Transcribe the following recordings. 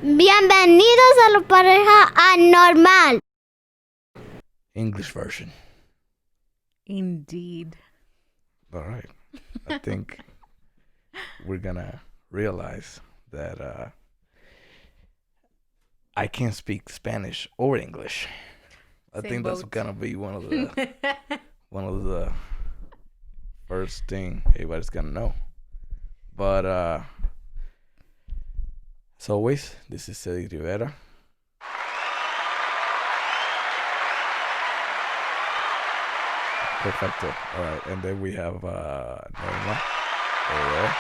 Bienvenidos a la pareja anormal. English version. Indeed. All right. I think we're gonna realize that I can't speak Spanish or English. I Same think that's boat. gonna be one of the first thing everybody's gonna know. But as always, this is Eddie Rivera. Perfecto. All right, and then we have Norma over there.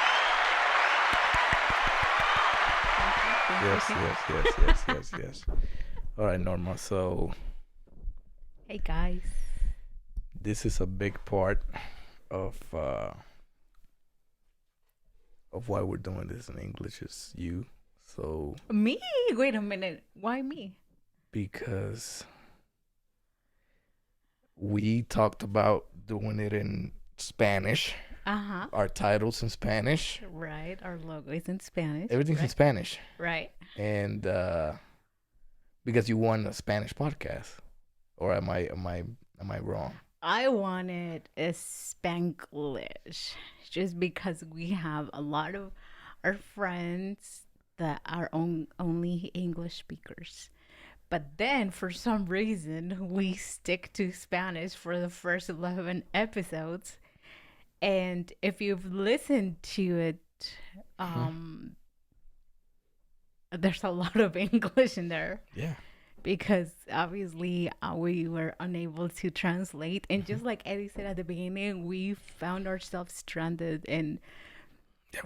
Yes. All right, Norma. So Hey guys. this is a big part of why we're doing this in English is you. So Me? Wait a minute. Why me? because we talked about doing it in Spanish, Uh-huh. our titles in Spanish, Right. Our logo is in Spanish. everything's in right? Spanish, Right. and because you want a Spanish podcast, or am I wrong? I wanted a Spanglish just because we have a lot of our friends that are only English speakers. But then for some reason we stick to Spanish for the first 11 episodes. And if you've listened to it, there's a lot of English in there. Yeah. Because obviously we were unable to translate, and just like Eddie said at the beginning, we found ourselves stranded and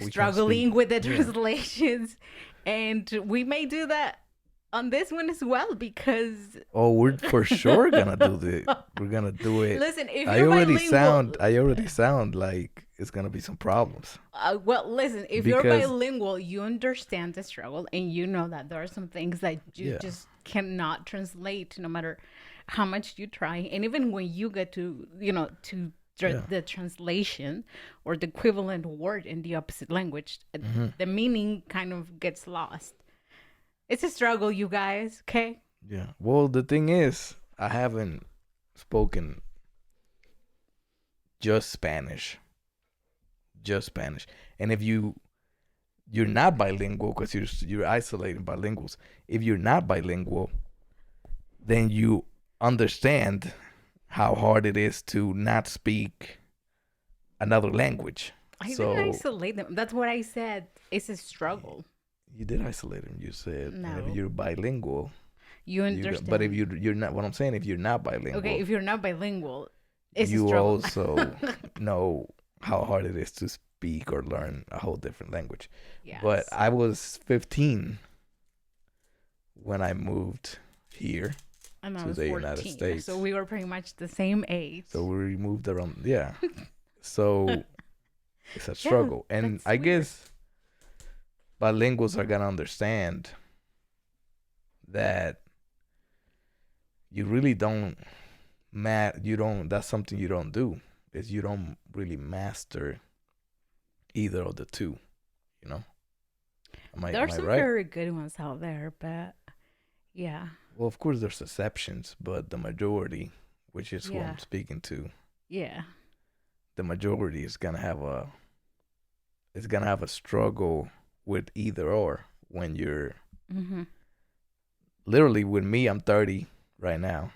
struggling with the translations, and we may do that on this one as well because we're for sure gonna do we're gonna do it. Listen, if I you're already sound like it's gonna be some problems. well, listen, if you're Because- bilingual, you understand the struggle, and you know that there are some things that you just cannot translate, no matter how much you try. And even when you get to, the translation or the equivalent word in the opposite language, the meaning kind of gets lost. It's a struggle, you guys. Okay. Yeah. Well, the thing is, I haven't spoken just Spanish. And if you're not bilingual, because you're isolating bilinguals. If you're not bilingual, then you understand how hard it is to not speak another language. I didn't isolate them. That's what I said. It's a struggle. You did isolate them. You said and No. if you're bilingual, You understand. but if you're not, what I'm saying, if you're not bilingual, Okay, if you're not bilingual, it's a you struggle. also know how hard it is to speak or learn a whole different language. Yes. But I was 15 when I moved here And I to was the 14, United States. so we were pretty much the same age. So we moved around. Yeah. So it's a struggle. And that's I weird. guess bilinguals are going to understand that you really don't that's something you don't do, is you don't really master either of the two, you know? There are some right? very good ones out there, but yeah. Well, of course there's exceptions, but the majority, which is who Yeah. I'm speaking to, Yeah. the majority is gonna have a struggle with either or when you're Mm-hmm. literally with me. I'm 30 right now.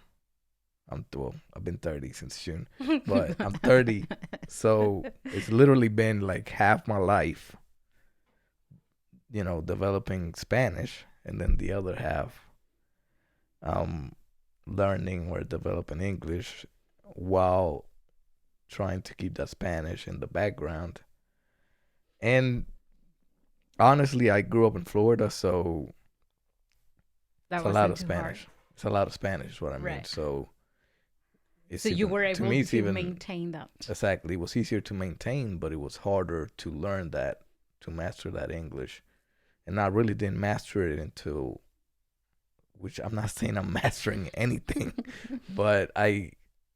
I've been 30 since June, but I'm 30, so it's literally been like half my life, developing Spanish, and then the other half learning or developing English while trying to keep that Spanish in the background. And honestly, I grew up in Florida, so it's a lot of Spanish. It's a lot of Spanish is what I mean. Right. So it's So you were able me, it's to even, maintain that. exactly. It was easier to maintain, but it was harder to learn that, to master that English. And I really didn't master it until, which I'm not saying I'm mastering anything, but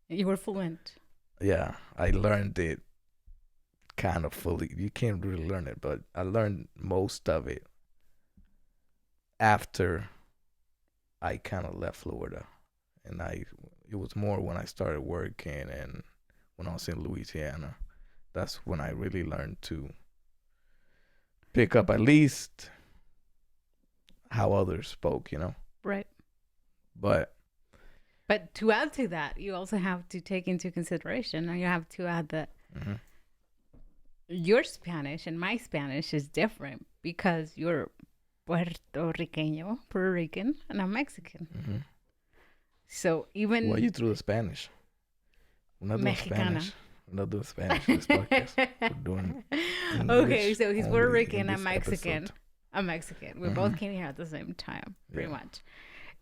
You were fluent. I learned it kind of fully. You can't really learn it, but I learned most of it after I kind of left Florida, and it was more when I started working and when I was in Louisiana. That's when I really learned to pick up at least how others spoke, Right. But But to add to that, you also have to take into consideration, and you have to add that mhm, your Spanish and my Spanish is different because you're Puerto Rican, and I'm Mexican. mhm. So even Why you threw the Spanish? We're not doing Mexicana. Spanish. We're not doing Spanish in this podcast. We're doing Okay, English so he's Puerto only Rican, in I'm this Mexican. episode. I'm Mexican. We Mhm. both came here at the same time, pretty Yeah. much.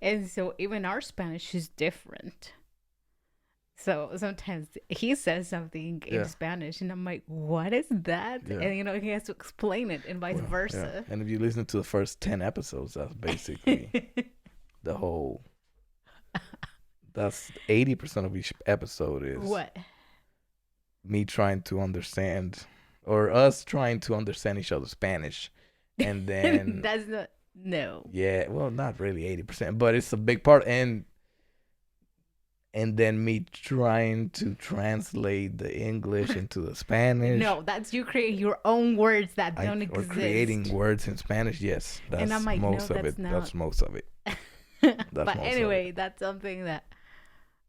And so even our Spanish is different. So sometimes he says something in Yeah. Spanish, and I'm like, "What is that?" Yeah. And he has to explain it, and vice Well, versa. yeah. And if you listen to the first 10 episodes, that's basically the whole. That's 80% of each episode is What? me trying to understand, or us trying to understand each other's Spanish, and then That's not no. yeah, well, not really 80%, but it's a big part, and then me trying to translate the English into the Spanish. No, that's you creating your own words that don't Or exist. creating words in Spanish. Yes, that's And I'm like, no, most of that's it. not. That's most of it. But most of anyway, that's something that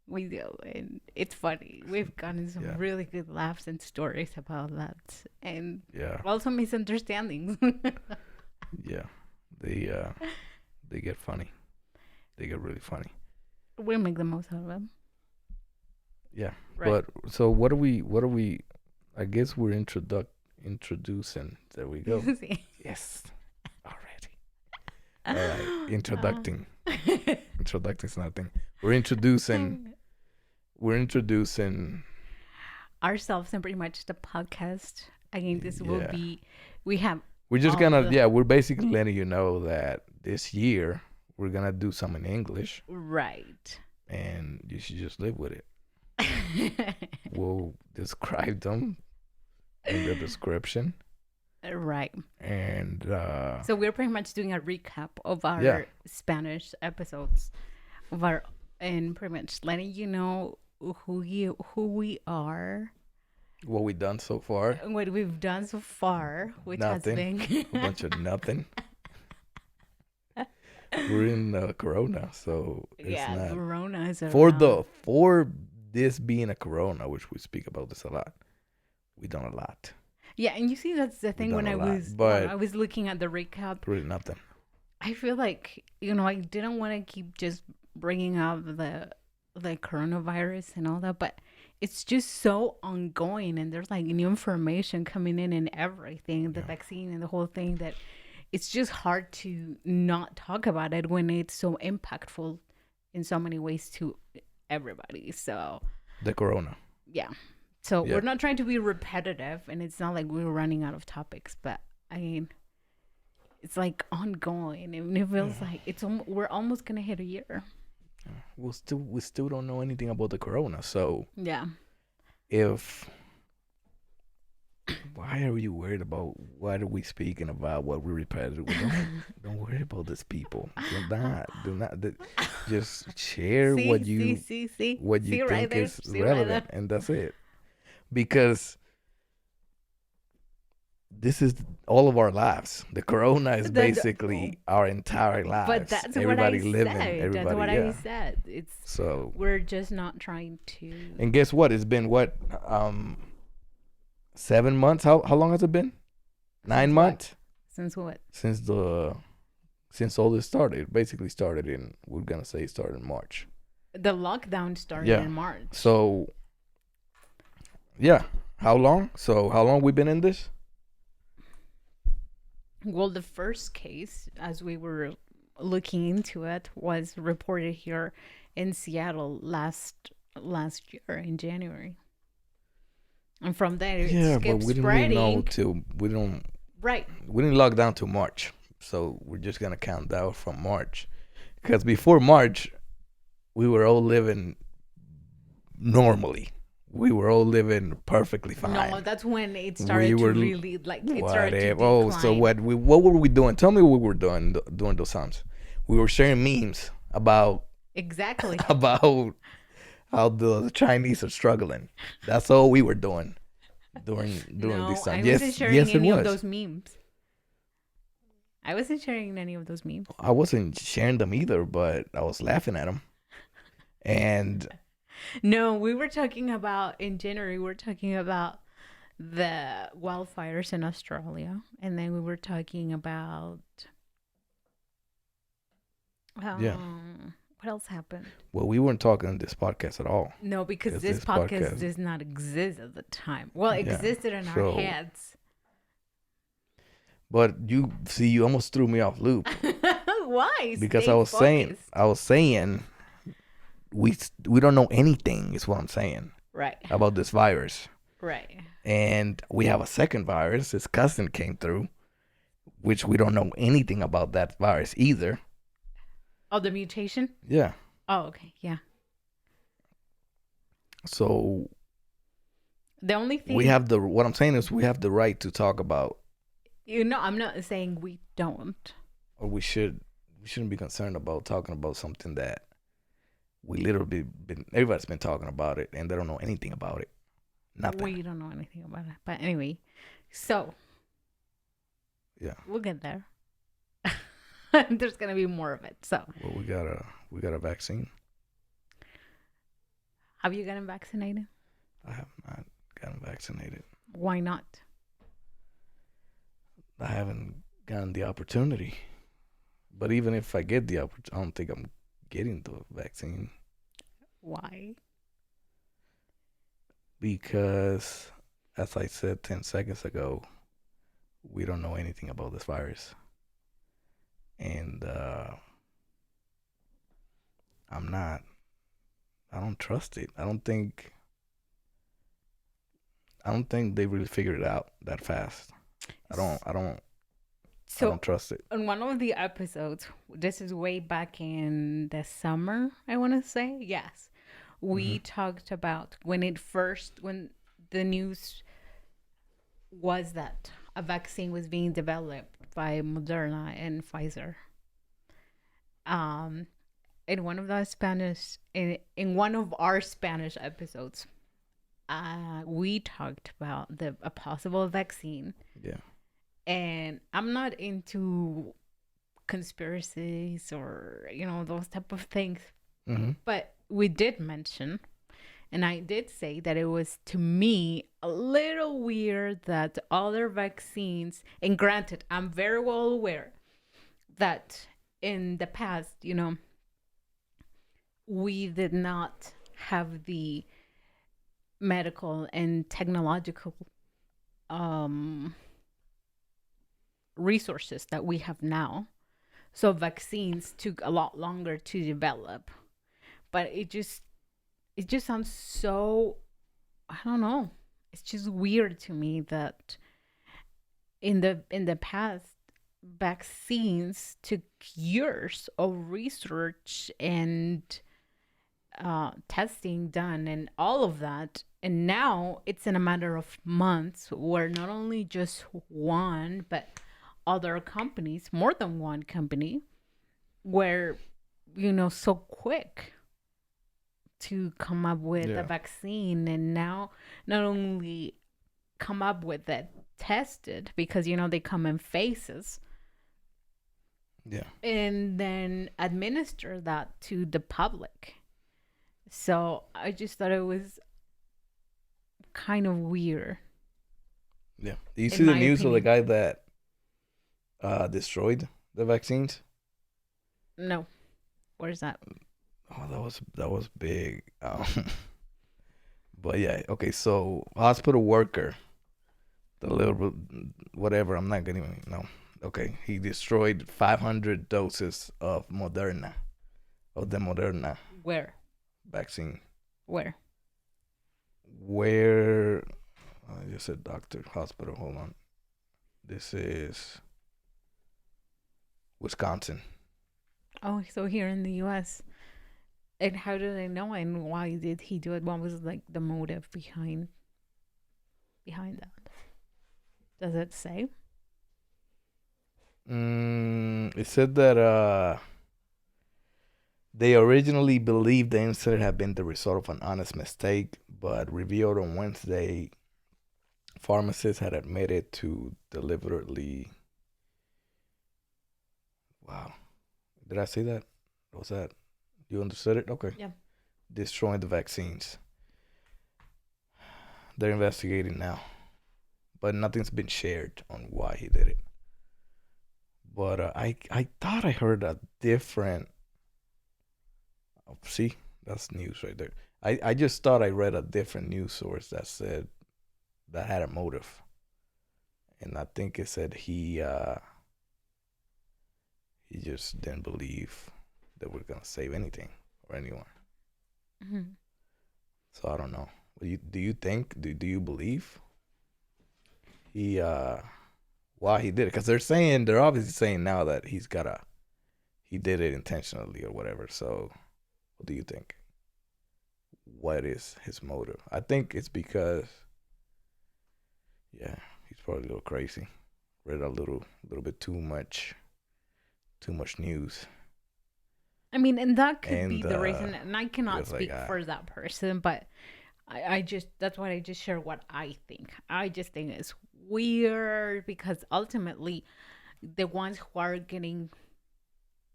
we do, and it's funny. We've gotten some Yeah. really good laughs and stories about that, and Yeah, also misunderstandings. yeah. They get funny. They get really funny. We'll make the most out of them. Yeah. Right. But so what are we? I guess we're introducing. There we go. See? Yes. Already. All right. Introducing. Introducing is nothing. We're introducing Ourselves and pretty much the podcast. Again, this will Yeah. be. We have we're just all gonna the- we're basically letting you know that this year we're gonna do some in English, right. and you should just live with it. We'll describe them in the description, Right. and So we're pretty much doing a recap of our Yeah. Spanish episodes of our, and pretty much letting you know who we are, what we done so far. and what we've done so far, which Nothing. has been A bunch of nothing. We're in Corona, so it's yeah, not Corona is for this being a Corona, which we speak about this a lot. We done a lot. yeah, and you see that's the thing done when a I lot, was but- when I was looking at the recap. Really nothing. I feel like I didn't want to keep just bringing up the coronavirus and all that, but it's just so ongoing, and there's like new information coming in and everything, the vaccine and the whole thing, that it's just hard to not talk about it when it's so impactful in so many ways to everybody. So The Corona. yeah. So Yeah. we're not trying to be repetitive, and it's not like we're running out of topics, but I mean, it's like ongoing, and it feels like we're almost gonna hit a year. We still don't know anything about the Corona. So Yeah. why are you worried about what are we speaking about? What we're repetitive? Don't worry about this, people. Do not. Just share what you see think right there. is See right relevant, and that's it. Because this is all of our lives. The Corona is basically our entire lives. But that's everybody what I living. said. Everybody, That's what yeah. I said. It's So, we're just not trying to. and guess what? It's been what 7 months. How long has it been? 9 Since what? months Since what? since all this started. It basically started in started in March. The lockdown started Yeah. in March. So yeah, how long? So how long we been in this? Well, the first case, as we were looking into it, was reported here in Seattle last year in January. And from there, it Yeah, but kept we didn't really know spreading. till Right. we didn't lock down till March. So we're just gonna count down from March, because before March, we were all living normally. we were all living perfectly fine. No, that's when it started were to really like it started to Whatever. Oh, so decline. what were we doing? Tell me what we were doing during those times. We were sharing memes about Exactly. about how the Chinese are struggling. That's all we were doing during No, this time. I wasn't sharing Yes, it any of was. those memes. I wasn't sharing any of those memes. I wasn't sharing them either, but I was laughing at them. And No, we were talking about in January. We were talking about the wildfires in Australia, and then we were talking about yeah, what else happened? well, we weren't talking on this podcast at all. No, because 'Cause this this podcast podcast- does not exist at the time. Well, it Yeah, existed in our so- heads. But you see, you almost threw me off loop Why? because Stay focused. I was saying we don't know anything. Is what I'm saying Right, about this virus. right. And we have a second virus. His cousin came through, which we don't know anything about that virus either. Oh, the mutation? Yeah. Oh, okay, yeah. So The only thing we have what I'm saying is we have the right to talk about, I'm not saying we don't. or we shouldn't be concerned about talking about something that we literally everybody's been talking about it and they don't know anything about it. Nothing. We don't know anything about it. But anyway, so Yeah. we'll get there. There's gonna be more of it. So Well, we got a vaccine. have you gotten vaccinated? I have not gotten vaccinated. Why not? I haven't gotten the opportunity. But even if I get the opportunity, I don't think I'm getting the vaccine Why? because, as I said 10 seconds ago, we don't know anything about this virus. And I don't trust it. I don't think they really figured it out that fast. I don't So trust it. on one of the episodes, this is way back in the summer, I want to say. Yes. We talked about when the news was that a vaccine was being developed by Moderna and Pfizer. In one of one of our Spanish episodes, we talked about a possible vaccine. Yeah. And I'm not into conspiracies or those type of things, but we did mention, and I did say that it was, to me, a little weird that other vaccines, and granted, I'm very well aware that in the past, we did not have the medical and technological resources that we have now. So vaccines took a lot longer to develop. But it just sounds so, I don't know. It's just weird to me that in the past, vaccines took years of research and testing done and all of that, and now it's in a matter of months where not only just one but other companies, more than one company, were so quick to come up with a vaccine, and now not only come up with it, tested, because they come in phases, and then administer that to the public. So I just thought it was kind of weird. Yeah. Do you In see the my news of the opinion. guy that destroyed the vaccines? No. Where's that? Oh, that was big. But yeah, okay. So hospital worker, the little whatever. I'm not gonna even know. Okay, he destroyed 500 doses of the Moderna Where? vaccine. Where? Where? I just said doctor, hospital. Hold on. This is Wisconsin. Oh, so here in the U.S. And how do they know? And why did he do it? What was like the motive behind that? Does it say? It said that they originally believed the incident had been the result of an honest mistake, but revealed on Wednesday, pharmacists had admitted to deliberately. Wow, did I say that? What was that? You understood it? Okay. Yeah. Destroying the vaccines. They're investigating now, but nothing's been shared on why he did it. But I thought I heard a different. Oh, see, that's news right there. I just thought I read a different news source that said that had a motive, and I think it said he just didn't believe that we're gonna save anything or anyone. Mm-hmm. So I don't know. Do you think? Do you believe he why he did it? Because they're obviously saying now that he did it intentionally or whatever. So what do you think? What is his motive? I think it's because yeah, he's probably a little crazy. Read a little bit too much news. I mean, and that could And be the reason. And I cannot was like, speak for that person, but I just, that's why I just share what I think. I just think it's weird because ultimately, the ones who are getting,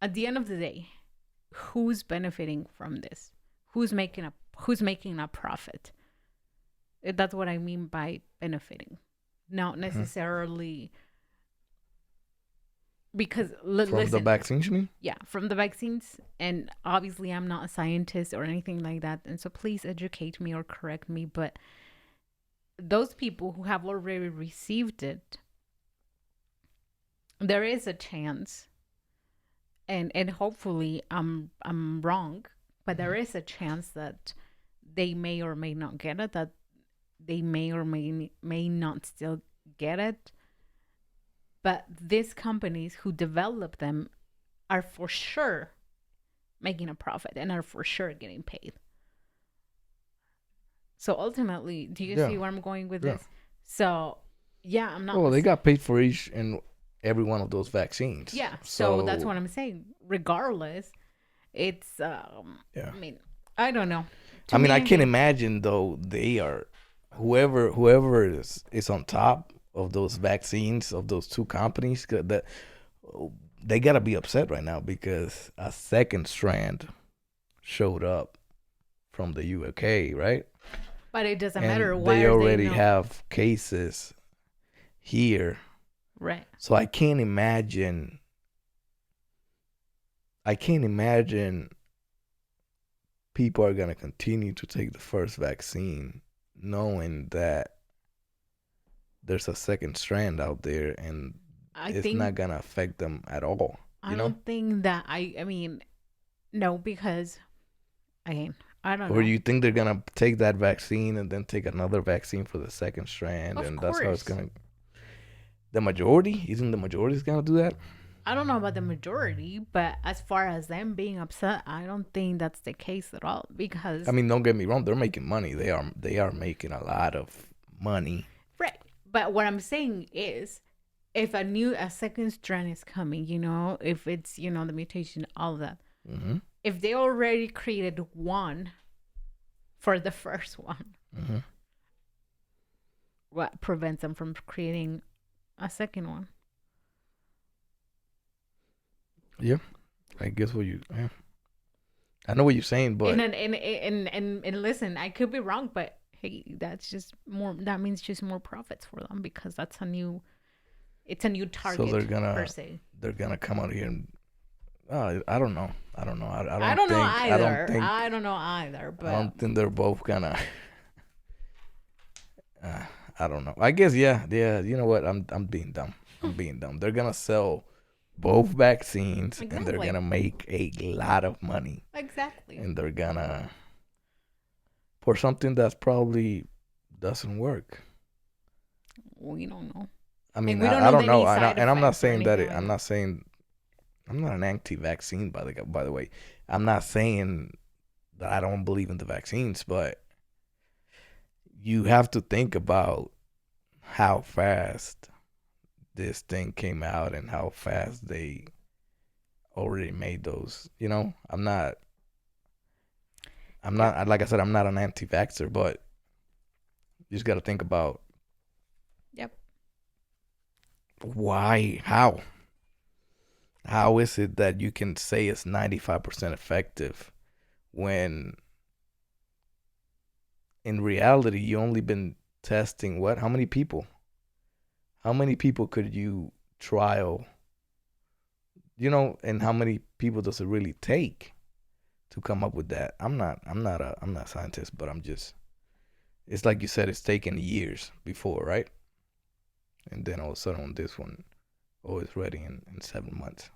at the end of the day, who's benefiting from this? Who's making a profit? That's what I mean by benefiting, not necessarily because from listen, the vaccines, you mean? yeah, from the vaccines. And obviously, I'm not a scientist or anything like that, and so please educate me or correct me. But those people who have already received it, there is a chance, and hopefully I'm wrong, but there is a chance that they may or may not get it, that they may or may not still get it. But these companies who develop them are for sure making a profit and are for sure getting paid. So ultimately, do you see where I'm going with this? So yeah, I'm not. Well, they got paid for each and every one of those vaccines. Yeah, so that's what I'm saying. Regardless, it's yeah. I mean, I don't know. I mean, I can imagine though they are whoever is on top of those vaccines of those two companies that they gotta be upset right now because a second strand showed up from the UK, right? But it doesn't And matter. Why they are already they have cases here, right? so I can't imagine. People are gonna continue to take the first vaccine, knowing that there's a second strand out there and it's not gonna affect them at all. I don't think that I mean, no, because again, I don't know. Or you think they're gonna take that vaccine and then take another vaccine for the second strand, Of and course. that's how it's gonna. The majority isn't the majority's gonna do that. I don't know about the majority, but as far as them being upset, I don't think that's the case at all. Because I mean, don't get me wrong, they're making money. They are making a lot of money. right. But what I'm saying is, if a second strand is coming, if it's the mutation, all of that. Mm-hmm. If they already created one for the first one, Mm-hmm. what prevents them from creating a second one? Yeah, I guess yeah. I know what you're saying, but and listen, I could be wrong, but hey, that's just more. That means just more profits for them because it's a new target. So they're gonna come out here and I don't know. I don't know either. I don't know either. But I don't think they're both gonna. I don't know. I guess yeah. You know what? I'm being dumb. They're gonna sell both vaccines and they're gonna make a lot of money. Exactly. And they're gonna for something that's probably doesn't work. We don't know. I mean, I don't know. And I'm not saying that. I'm not saying. I'm not an anti-vaccine, by the way. I'm not saying that I don't believe in the vaccines, but you have to think about how fast this thing came out and how fast they already made those. I'm not, like I said, I'm not an anti-vaxxer, but you just got to think about Yep. why, how is it that you can say it's 95% effective when in reality you only been testing what? How many people? How many people could you trial? And how many people does it really take to come up with that? I'm not a scientist, but it's like you said, it's taken years before, right? And then all of a sudden on this one, oh, it's ready in 7 months.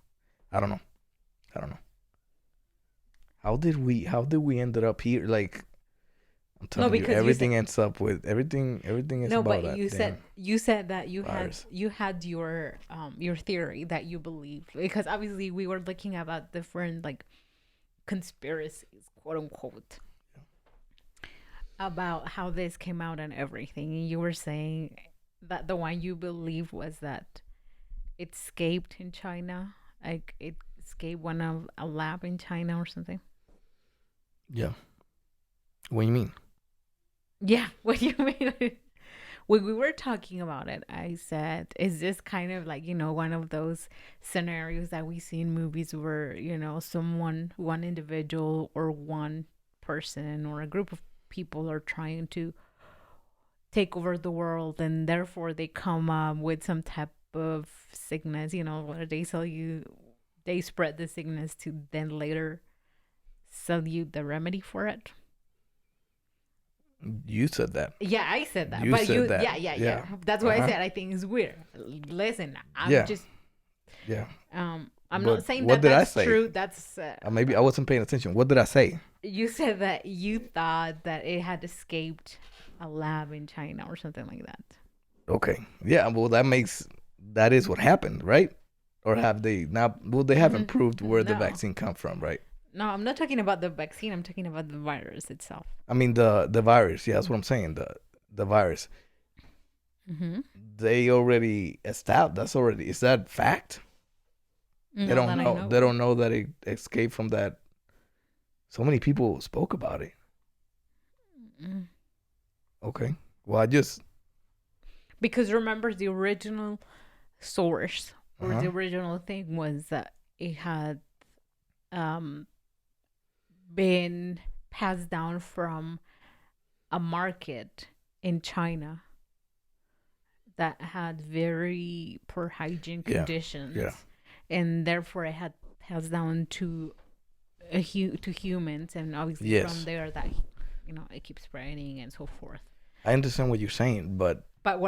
I don't know. How did we ended up here? Like, I'm No, telling you, because you everything said ends up with everything is no, about but that you damn said that virus. you had your theory that you believed, because obviously we were looking about different like conspiracies, quote unquote, about how this came out and everything. And you were saying that the one you believe was that it escaped in China, like it escaped one of a lab in China or something. Yeah. What do you mean? Yeah, what do you mean? When we were talking about it, I said, is this kind of like, one of those scenarios that we see in movies where, one individual or one person or a group of people are trying to take over the world, and therefore they come up with some type of sickness, where they spread the sickness to then later sell you the remedy for it. You said that. Yeah, I said that. You But said that. yeah. That's why I Uh-huh. said I think it's weird. Listen, Yeah. Yeah. I'm But not saying what that did I that's say? true. That's Maybe I wasn't paying attention. What did I say? you said that you thought that it had escaped a lab in China or something like that. Okay. Yeah. Well, that is what happened, right? Or have they not? Well, they haven't proved where the No. vaccine come from, right? No, I'm not talking about the vaccine. I'm talking about the virus itself. I mean the virus. Yeah, that's what I'm saying. The virus. Mm-hmm. They already established. Is that fact? They No, don't that I know. know. They don't know that it escaped from that. So many people spoke about it. Mm. Okay. Well, I just. Because remember, the original source or the Uh-huh. original thing was that it had um been passed down from a market in China that had very poor hygiene Yeah. conditions, Yeah. and therefore it had passed down to to humans, and obviously Yes. from there that it keeps spreading and so forth. I understand what you're saying, but But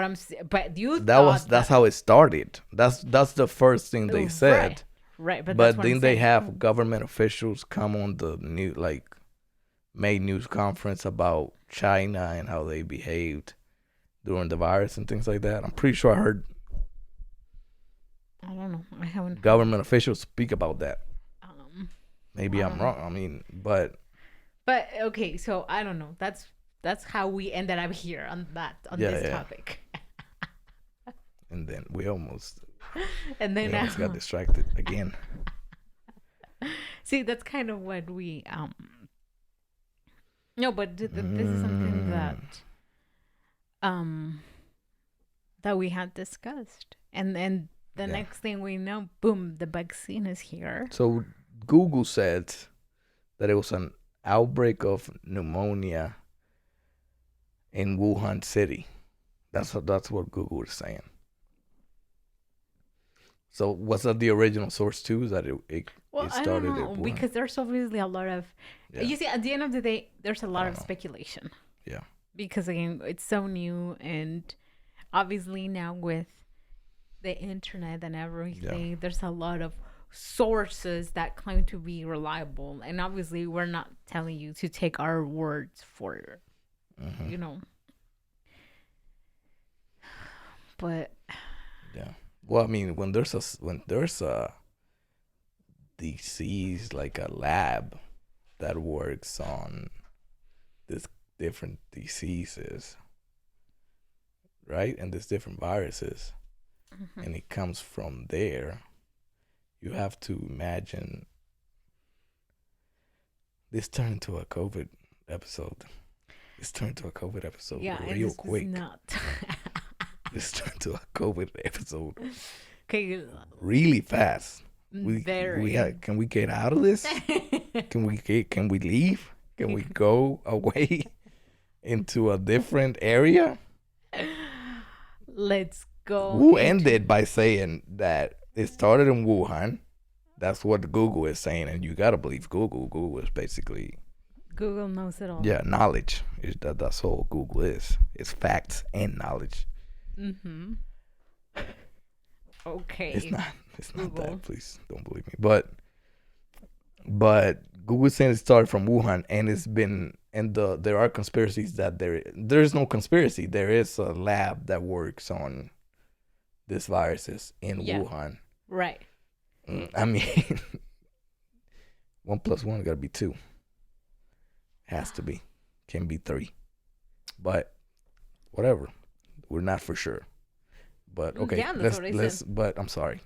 but you thought that's how it started. That's the first thing they said. right, but that's But what I'm then they saying. have government officials come on the new made news conference about China and how they behaved during the virus and things like that. I'm pretty sure I heard I don't know. I haven't. government officials speak about that. Maybe I I'm don't know. wrong. I mean, but Okay, so I don't know. That's how we ended up here on this topic. And then we almost And then got distracted again. see, that's kind of what we no, but this is something that we had discussed, and then the next thing we know, boom, the vaccine is here. So Google said that it was an outbreak of pneumonia in Wuhan City. That's what Google is saying. So was that the original source too? Is that it Well, I started don't know, at Wuhan? because there's obviously a lot of you see, at the end of the day, there's a lot of speculation. Yeah. Because again, it's so new, and obviously now with the internet and everything, there's a lot of sources that claim to be reliable, and obviously we're not telling you to take our words for but yeah. Well, I mean, when there's a disease like a lab, that works on this different diseases, right? And there's different viruses, and it comes from there. You have to imagine this turned into a COVID episode. This turned into a COVID episode real quick. Not. This turned into a COVID episode Okay. really fast. Very. Can we get out of this? Can we leave? Can we go away into a different area? Let's go. Who ended by saying that it started in Wuhan. That's what Google is saying, and you gotta believe Google. Google is basically Google knows it all. knowledge. That's all Google is. It's facts and knowledge. Mm-hmm. Okay. It's not Google. that. Please don't believe me. But Google is saying it started from Wuhan, and it's been there are conspiracies that there's no conspiracy. There is a lab that works on these viruses in Wuhan. Right. I mean, 1 + 1 gotta be 2. Has to be. Can be 3. But whatever. We're not for sure. But okay, Yeah, that's what I let's. said. But I'm sorry.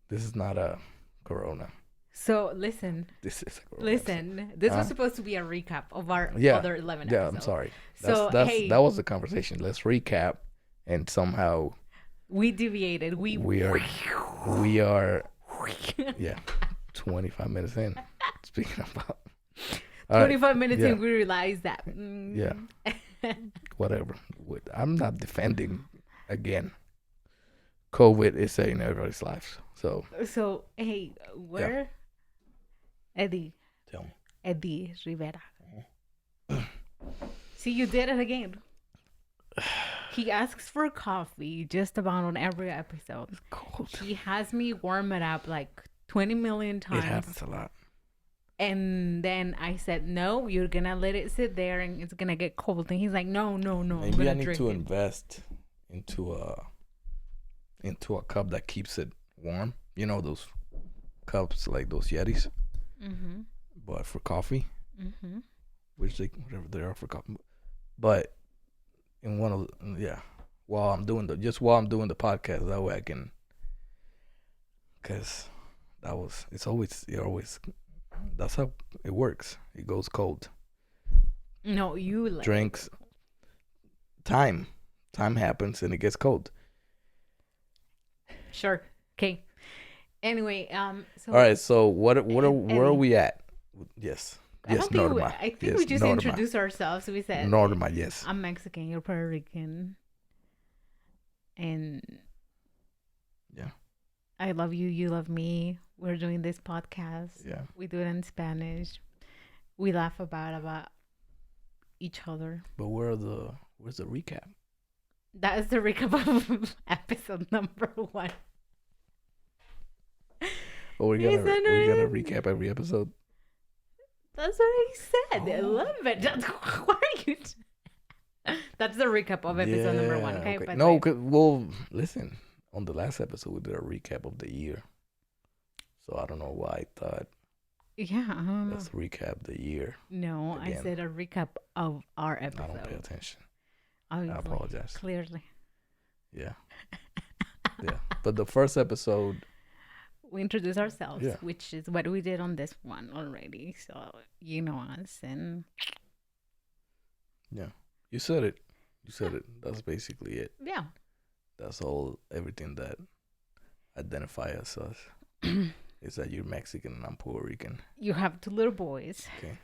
This is not a corona. So listen. This is a corona. Listen. This was supposed to be a recap of our Yeah. other 11 Yeah, episodes. I'm sorry. So, hey. That was the conversation. Let's recap, and somehow We deviated. we are 25 minutes in. Speaking about 25 minutes yeah. and we realized that. Yeah. Whatever. I'm not defending again. COVID is saving everybody's lives. So hey, where? Eddie. tell me. Eddie Rivera. See, you did it again. He asks for coffee just about on every episode. It's cold. He has me warm it up like 20 million times. It happens a lot. And then I said, no, you're going to let it sit there and it's going to get cold. And he's like, no. Maybe I need to invest into a cup that keeps it warm. You know those cups like those Yetis, Mm-hmm. but for coffee, Mm-hmm. whatever they are for coffee. But in one of while I'm doing the podcast, that way I can, because that's how it works. It goes cold. No, you like Drinks. Time happens and it gets cold. Sure. Okay. Anyway, so All right. So where are we at? Yes. I Yes. don't think Norma. I think Yes, we just Norma. introduced ourselves. We said Norma. Yes. I'm Mexican, you're Puerto Rican. And Yeah. I love you, you love me. We're doing this podcast. Yeah. We do it in Spanish. We laugh about each other. But where's the recap? That is the recap of episode number 1. Oh, we're gonna recap every episode. That's what I said. I Oh. love it. Why are you? That's the recap of episode number 1. Okay. But No, well, listen. On the last episode, we did a recap of the year. So I don't know why I thought yeah. I don't know. let's recap the year. No, I again. said a recap of our I episode. don't pay attention. Obviously, I apologize. Clearly. Yeah. Yeah. But the first episode, We introduce ourselves, Yeah. which is what we did on this one already. So you know us, and yeah, you said it. That's basically it. yeah, That's everything that identify us as. Is that you're Mexican and I'm Puerto Rican. you have 2 little boys. Okay.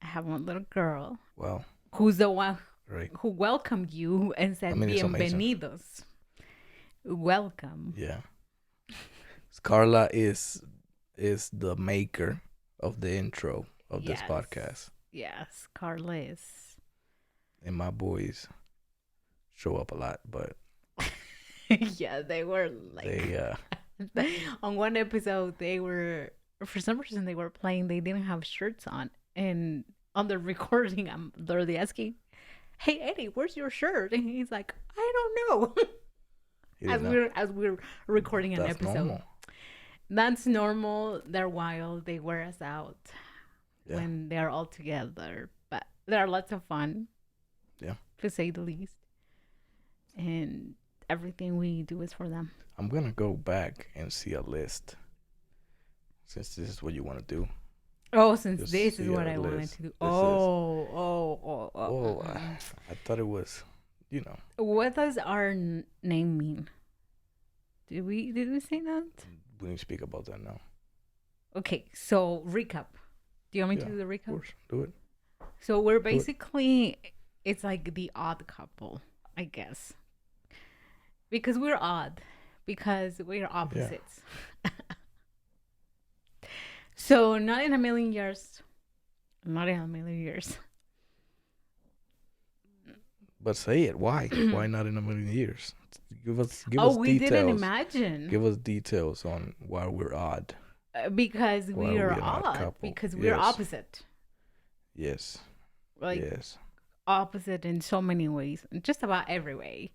I have 1 little girl Well, who's the one right. who welcomed you and said, I mean, it's amazing. "Bienvenidos." Welcome. Yeah. Carla is the maker of the intro of this Yes. podcast. Yes, Carla is. And my boys show up a lot, but Yeah, they were like they on one episode. They were for some reason they were playing. They didn't have shirts on, and on the recording, I'm literally asking, "Hey Eddie, where's your shirt?" And he's like, "I don't know." he didn't know. As we're recording an That's episode. normal. That's normal. They're wild. They wear us out. Yeah. when they're all together. But there are lots of fun. Yeah. To say the least. And everything we do is for them. I'm gonna go back and see a list. Since this is what you want to do. Oh, since Just this is see what a I wanted list. to do. This is- Oh. Oh, I thought it was, What does our name mean? Did we say that? we didn't speak about that now. Okay, so recap. Do you want me to Yeah, do the Of recap? course, do it. So we're basically, it's like the odd couple, I guess. Because we're odd. Because we're opposites. So not in a million years. Not in a million years. But say it. Why? Why not in a million years? Give us We details. didn't imagine. Give us details on why we're odd. Because Why we are are we an odd odd. couple? Because we're Yes. opposite. Yes. Like Yes. opposite in so many ways. Just about every way.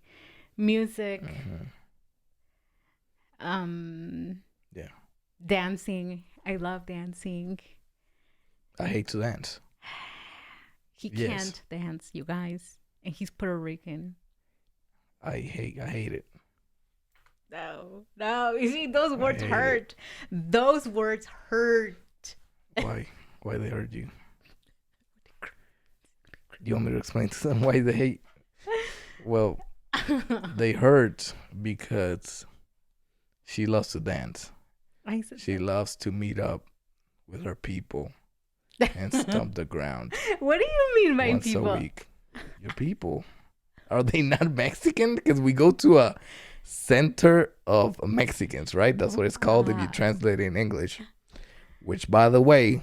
Music. Yeah. Dancing. I love dancing. I hate to dance. He Yes. can't dance, you guys. And he's Puerto Rican. I hate it. No. You see, those words hate hurt. Those words hurt. Why? Why they hurt you? Do you want me to explain to them why they hate? Well, they hurt because she loves to dance. I said She that. loves to meet up with her people and stomp the ground What do you mean by once people? a week. Your people. Are they not Mexican? Because we go to a center of Mexicans, right? That's what it's called if you translate it in English. Which, by the way,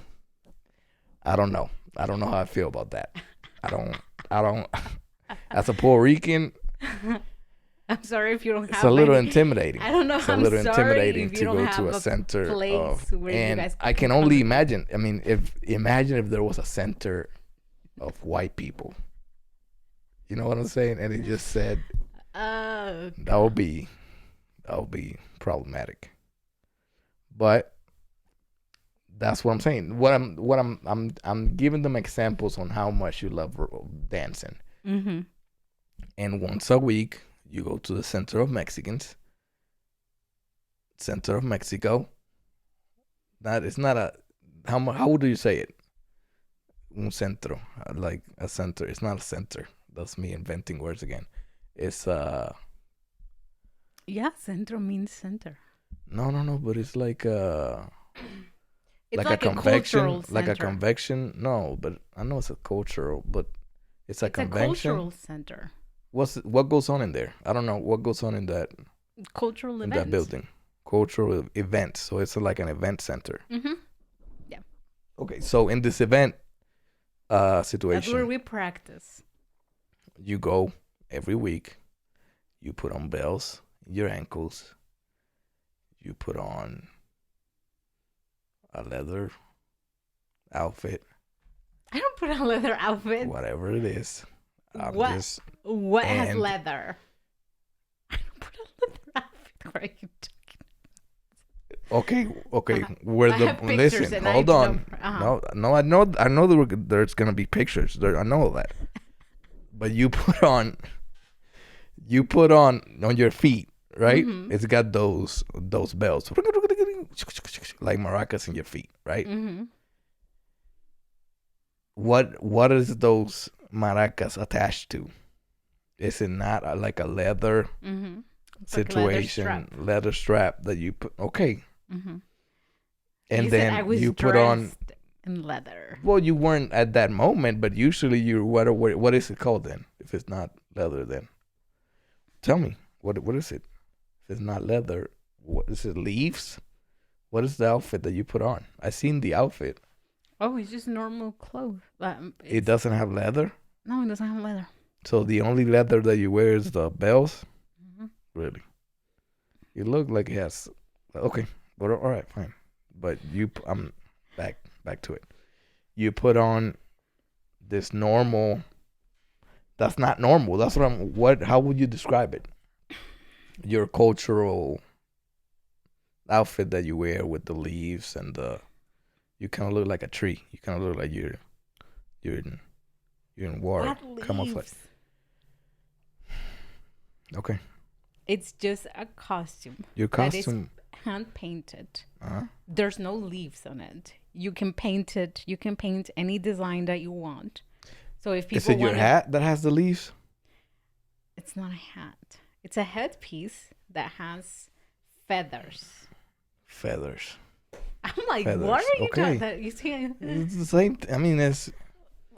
I don't know. I don't know how I feel about that. I don't. As a Puerto Rican, I'm sorry if you don't have it's a little any- intimidating. I don't know. It's a I'm little sorry intimidating if you to don't go have to a center place of, where you and guys I can only imagine. I mean, imagine if there was a center of white people. You know what I'm saying? And it just said that would be problematic. But that's what I'm saying. I'm giving them examples on how much you love dancing. Mm-hmm. And once a week, you go to the center of Mexicans, center of Mexico. That it's not a how do you say it? Un centro, like a center. It's not a center. That's me inventing words again. It's Yeah, centro means center. no, but it's like It's like like a convection, cultural like a center. convection. No, but I know it's a cultural, but it's a It's a convention. cultural center. What goes on in there? I don't know what goes on in that Cultural in events. that building. Cultural events. So it's like an event center. Mm-hmm. Okay, so in this event That's situation, where we practice. you go every week. You put on bells in your ankles. You put on a leather outfit, I don't put on leather outfit. whatever it is. I'm What? just What has and- leather? I don't put on leather outfit. What are you talking? okay. Where I the have pictures listen? and I Hold on. know- No. I know there's gonna be pictures. I know that. But you put on your feet, right? Mhm. It's got those bells, like maracas in your feet, right? Mm-hmm. What is those maracas attached to? Is it not like a leather Mm-hmm. situation, leather strap that you put? Okay, Mm-hmm. and you said I then was you put on. dressed in leather. Well, you weren't at that moment, but usually you what is it called then? If it's not leather, then tell me what is it? If it's not leather, what is it? Leaves? What is the outfit that you put on? I seen the outfit. Oh, it's just normal clothes. It doesn't have leather, No, it doesn't have leather. so the only leather that you wear is the bells. Mm-hmm. Really, it looked like it has. Okay, but all right, fine. But I'm back to it. You put on this normal. That's not normal. That's what how would you describe it? Your cultural outfit that you wear with the leaves and the You kind of look like a tree. You kind of look like you're in water. What Camouflage. leaves? Okay. It's just a costume Your that is costume. hand painted. Uh-huh. There's no leaves on it. You can paint it. You can paint any design that you want. So if people Is it your wanna- hat that has the leaves? It's not a hat. It's a headpiece that has feathers. Feathers. I'm like, Feathers, what are you okay. talking about? You see, It's the same. I mean, it's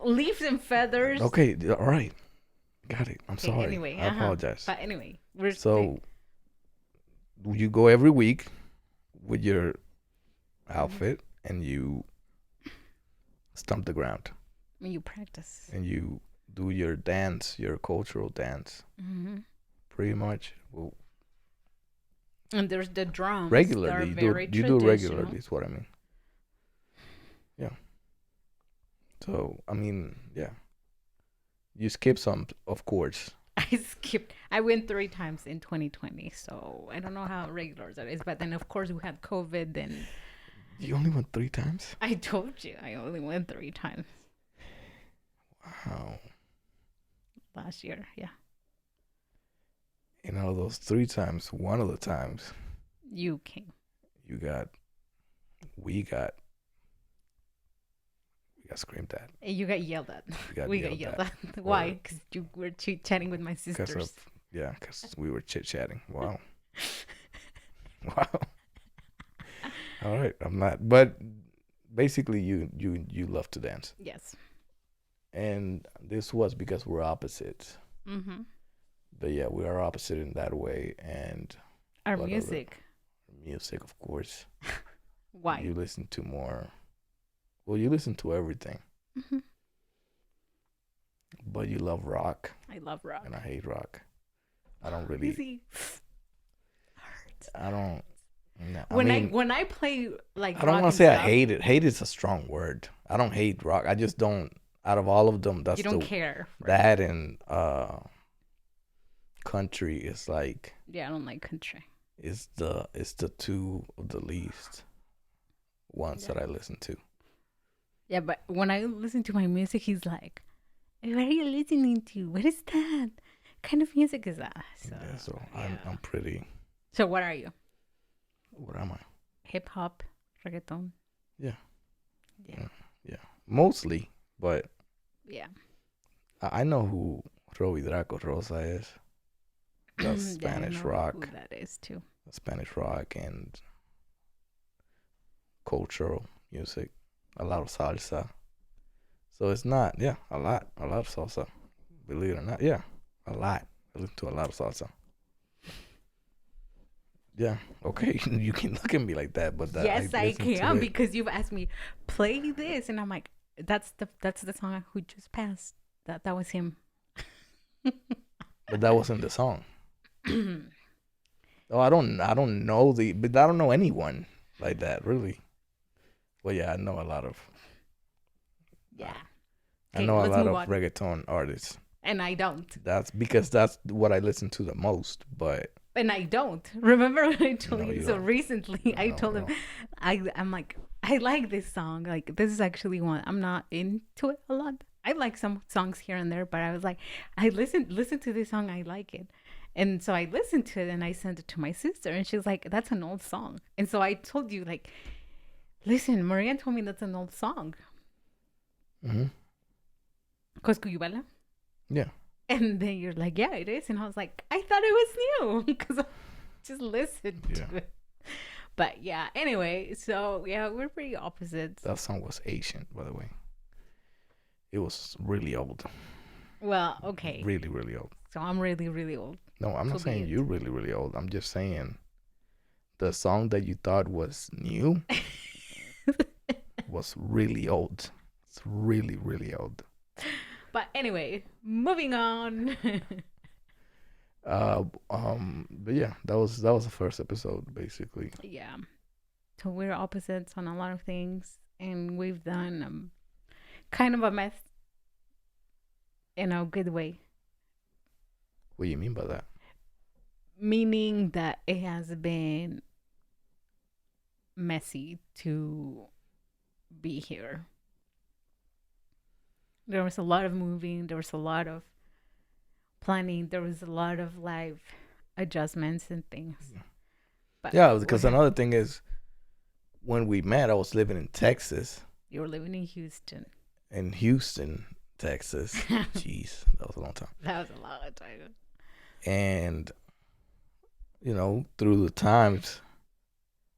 leaves and feathers. okay. All right. Got it. I'm Okay, sorry. Anyway, I apologize. But anyway, we're So you go every week with your outfit and you stomp the ground when you practice. and you do your dance, your cultural dance, Mm-hmm. pretty much. Well, And there's the drums. regularly, They're very you do traditional. regularly. Is what I mean. Yeah. So I mean, yeah. You skip some, of course. I skipped. I went 3 times in 2020, so I don't know how regular that is. But then, of course, we had COVID. Then You only went 3 times. I told you I only went 3 times Wow. last year. Yeah, And out of those 3 times, one of the times you came. we got screamed at. You got yelled at. We got got yelled yelled at. Why? Because you were chatting with my because sisters. because we were chit chatting. Wow. Wow. All right, I'm not. But basically, you love to dance, Yes. and this was because we're opposites. Mm-hmm. But yeah, we are opposite in that way, and Our What other- music. music, of course. Why? You listen to more. Well, you listen to everything, Mm-hmm. but you love rock, I love rock. and I hate rock. I don't You really. see, hurts. I don't. No, When I mean, when I play like I don't rock want and to say I stuff, hate it. Hate is a strong word. I don't hate rock. I just don't. Out of all of them, that's you don't care. for it. that and country is like Yeah, I don't like country. it's the two of the least ones Yeah. that I listen to. Yeah, but when I listen to my music, he's like, "What are you listening to? What is that? Kind of music is that?" So, Yeah, so yeah. I'm pretty. So what are you? What am I? Hip hop, reggaeton? Yeah. Yeah. Mostly, but Yeah. I know who Roby Draco Rosa is. That's Yeah, I Spanish know rock. Who that is too. Spanish rock and cultural music, a lot of salsa. So it's not, yeah, a lot of salsa. Believe it or not, yeah, a lot. I listen to a lot of salsa. Yeah, okay, you can look at me like that, but that, Yes, I listen to can it. because you've asked me play this, and I'm like, that's the song who just passed. That was him. But that wasn't the song. Oh, I don't know but I don't know anyone like that really. Well, yeah, I know a lot of. Yeah. I Okay, know a let's lot move of on. reggaeton artists. And I don't. That's because that's what I listen to the most. But And I don't. Remember when I told No, you? you So don't. recently, I No, told him, no. I'm like, I like this song. Like, this is actually one. I'm not into it a lot. I like some songs here and there, but I was like, I listen to this song. I like it. And so I listened to it and I sent it to my sister. And she's like, that's an old song. And so I told you, like, listen, Maria told me that's an old song. hmm Coscuyuela. yeah, And then you're like, yeah, it is. And I was like, I thought it was new because I just listened Yeah. to it. But yeah, anyway, so yeah, we're pretty opposites. that song was ancient, by the way. It was really old, Well, okay. really, really old. So I'm really, really old. No, I'm not So be saying it. you're really, really old. I'm just saying the song that you thought was new was really old. It's really, really old. But anyway, moving on. But yeah, that was the first episode, basically. Yeah. So we're opposites on a lot of things. And we've done kind of a mess in a good way. What do you mean by that? Meaning that it has been messy to be here. There was a lot of moving, there was a lot of planning, there was a lot of life adjustments and things. But Yeah, what because happened? another thing is when we met, I was living in Texas, You were living in Houston. in Houston, Texas. Jeez, that was a long time. That was a lot of time. And through the times,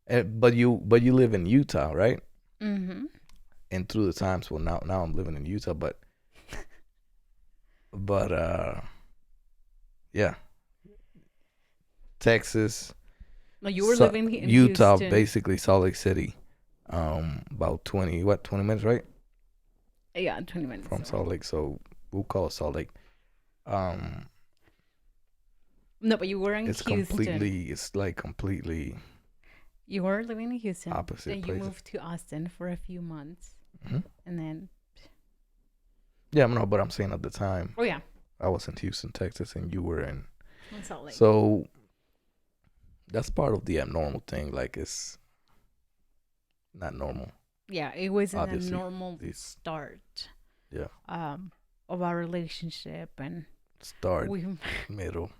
but you live in Utah, right? Mm-hmm. And through the times, well, now I'm living in Utah, but yeah, Texas, No, you were living in Utah, Houston. basically Salt Lake City, about 20 minutes, right? Yeah, 20 minutes From away. Salt Lake, so we'll call it Salt Lake. No, but you were in It's completely You were living in Houston. opposite Then you places. moved to Austin for a few months. Hmm. And then, Yeah, no, but I'm saying at the time oh yeah, I was in Houston, Texas, and you were in. in Salt Lake. So that's part of the abnormal thing. Like, it's not normal. Yeah, it wasn't Obviously, a normal it's- start. Yeah. Of our relationship, and Start, we middle.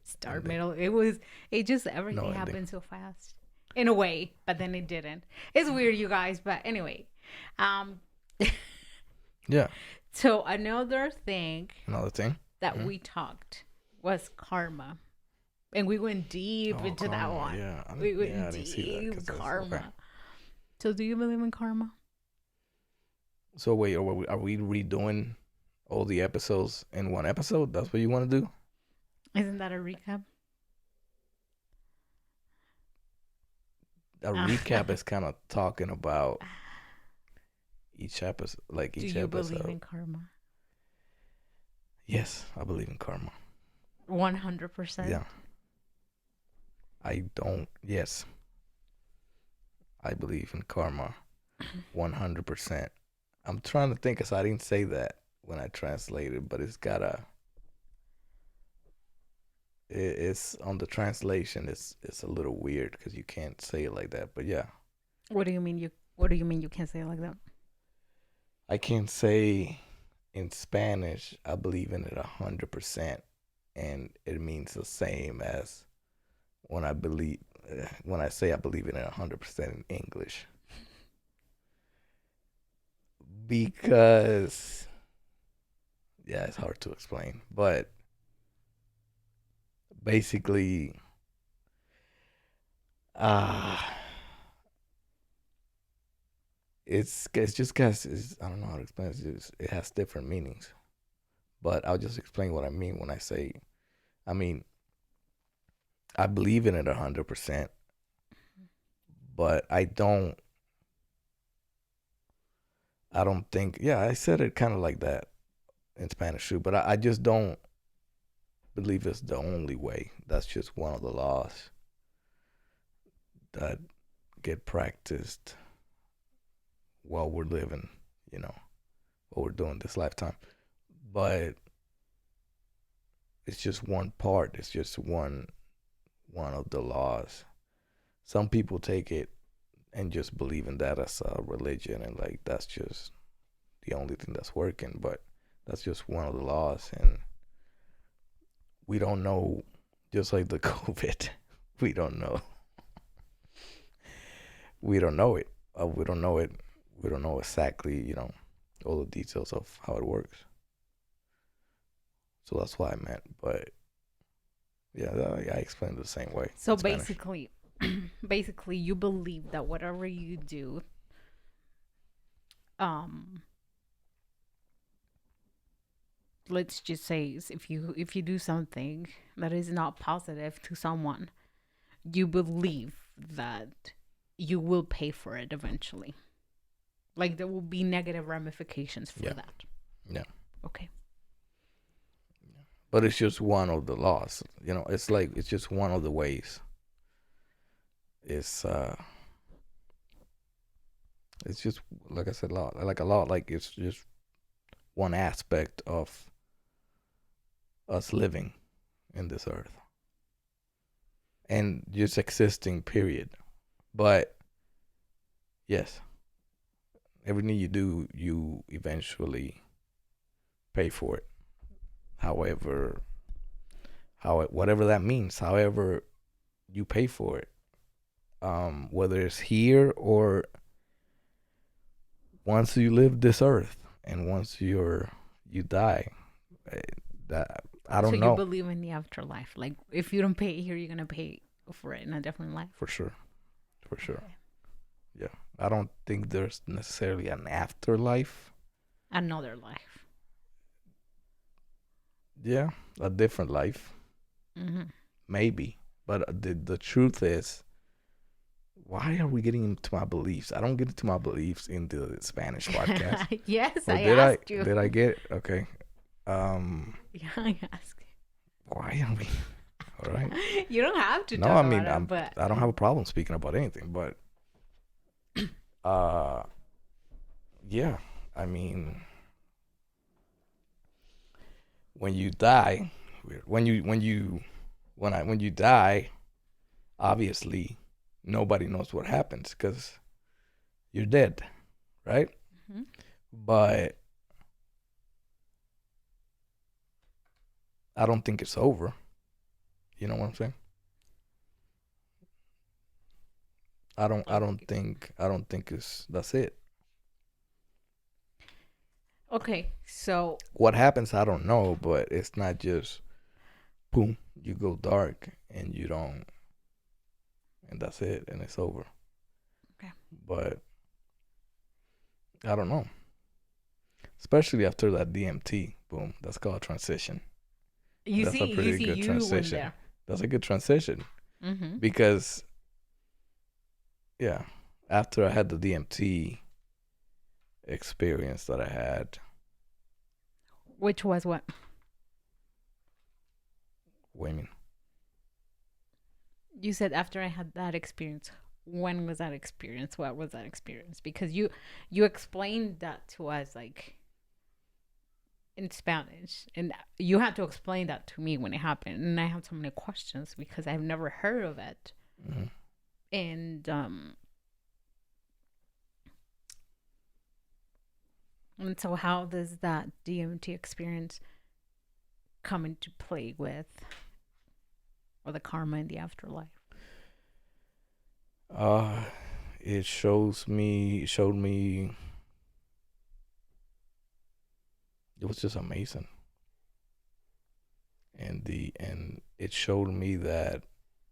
start and then- middle. It just everything ending. happened so fast, in a way, but then it didn't. It's weird, you guys. But anyway, Yeah. so another thing Another thing. that we talked was karma, and we went deep Oh, into that karma, one. Yeah. We went I didn't see that, deep 'cause that's- karma. okay. So, do you believe in karma? So wait, are we redoing all the episodes in one episode? That's what you want to do? Isn't that a recap? A recap is kind of talking about each episode, like Do each you episode. believe in karma? Yes, I believe in karma. 100%. Yeah. I don't. Yes. I believe in karma 100%. I'm trying to think because I didn't say that when I translated, but it's it's on the translation. It's a little weird because you can't say it like that. But yeah, What do you mean you can't say it like that? I can't say in Spanish I believe in it 100%, and it means the same as when I say I believe in it 100% in English. Because yeah, it's hard to explain, but basically it's just because I don't know how to explain it. It has different meanings, but I'll just explain what I mean when I say, I mean, I believe in it 100%, but I don't think, yeah, I said it kind of like that in Spanish too, but I just don't believe it's the only way. That's just one of the laws that get practiced while we're living, what we're doing this lifetime. But it's just one part. It's just one of the laws. Some people take it and just believe in that as a religion, and like that's just the only thing that's working. But that's just one of the laws, and we don't know. Just like the COVID, we don't know. We don't know it. We don't know it. We don't know exactly, all the details of how it works. So that's what I meant. But yeah, I explained it the same way. So in Spanish. basically, you believe that whatever you do, let's just say if you do something that is not positive to someone, you believe that you will pay for it eventually. Like there will be negative ramifications for Yeah. that. Yeah. Okay. But it's just one of the laws. It's like it's just one of the ways. It's just like I said, a lot. Like it's just one aspect of us living in this earth and just existing. Period. But yes, everything you do, you eventually pay for it. However, whatever that means, however you pay for it, whether it's here or once you leave this earth and once you die, eh, that I So don't you know believe in the afterlife? Like, if you don't pay it here, you're gonna pay for it in a different life. for sure, for sure. Okay. Yeah, I don't think there's necessarily an afterlife. Another life. Yeah, a different life, Mm-hmm. maybe. But the truth is, why are we getting into my beliefs? I don't get into my beliefs in the Spanish podcast. Yes, Or I did asked you. Did I get okay? Yeah, I asked Why are we? All right. you. You don't have to No, talk I mean about it, but I don't have a problem speaking about anything, but uh, yeah. I mean, when you die, when you die, obviously nobody knows what happens because you're dead, right? Mhm. But I don't think it's over. You know what I'm saying? I don't think it's that's it. Okay, so What happens I don't know, but it's not just boom, you go dark and you don't and that's it and it's over. okay. But I don't know. Especially after that DMT, boom, that's called transition. You That's a see, pretty good you went transition. there. That's a good transition Mm-hmm. because yeah, after I had the DMT experience that I had, Which was what? women. You said after I had that experience. When was that experience? What was that experience? Because you explained that to us like in Spanish, and you had to explain that to me when it happened, and I have so many questions because I've never heard of it. Mm-hmm. And so how does that DMT experience come into play with or the karma in the afterlife? Uh, it showed me it was just amazing. And it showed me that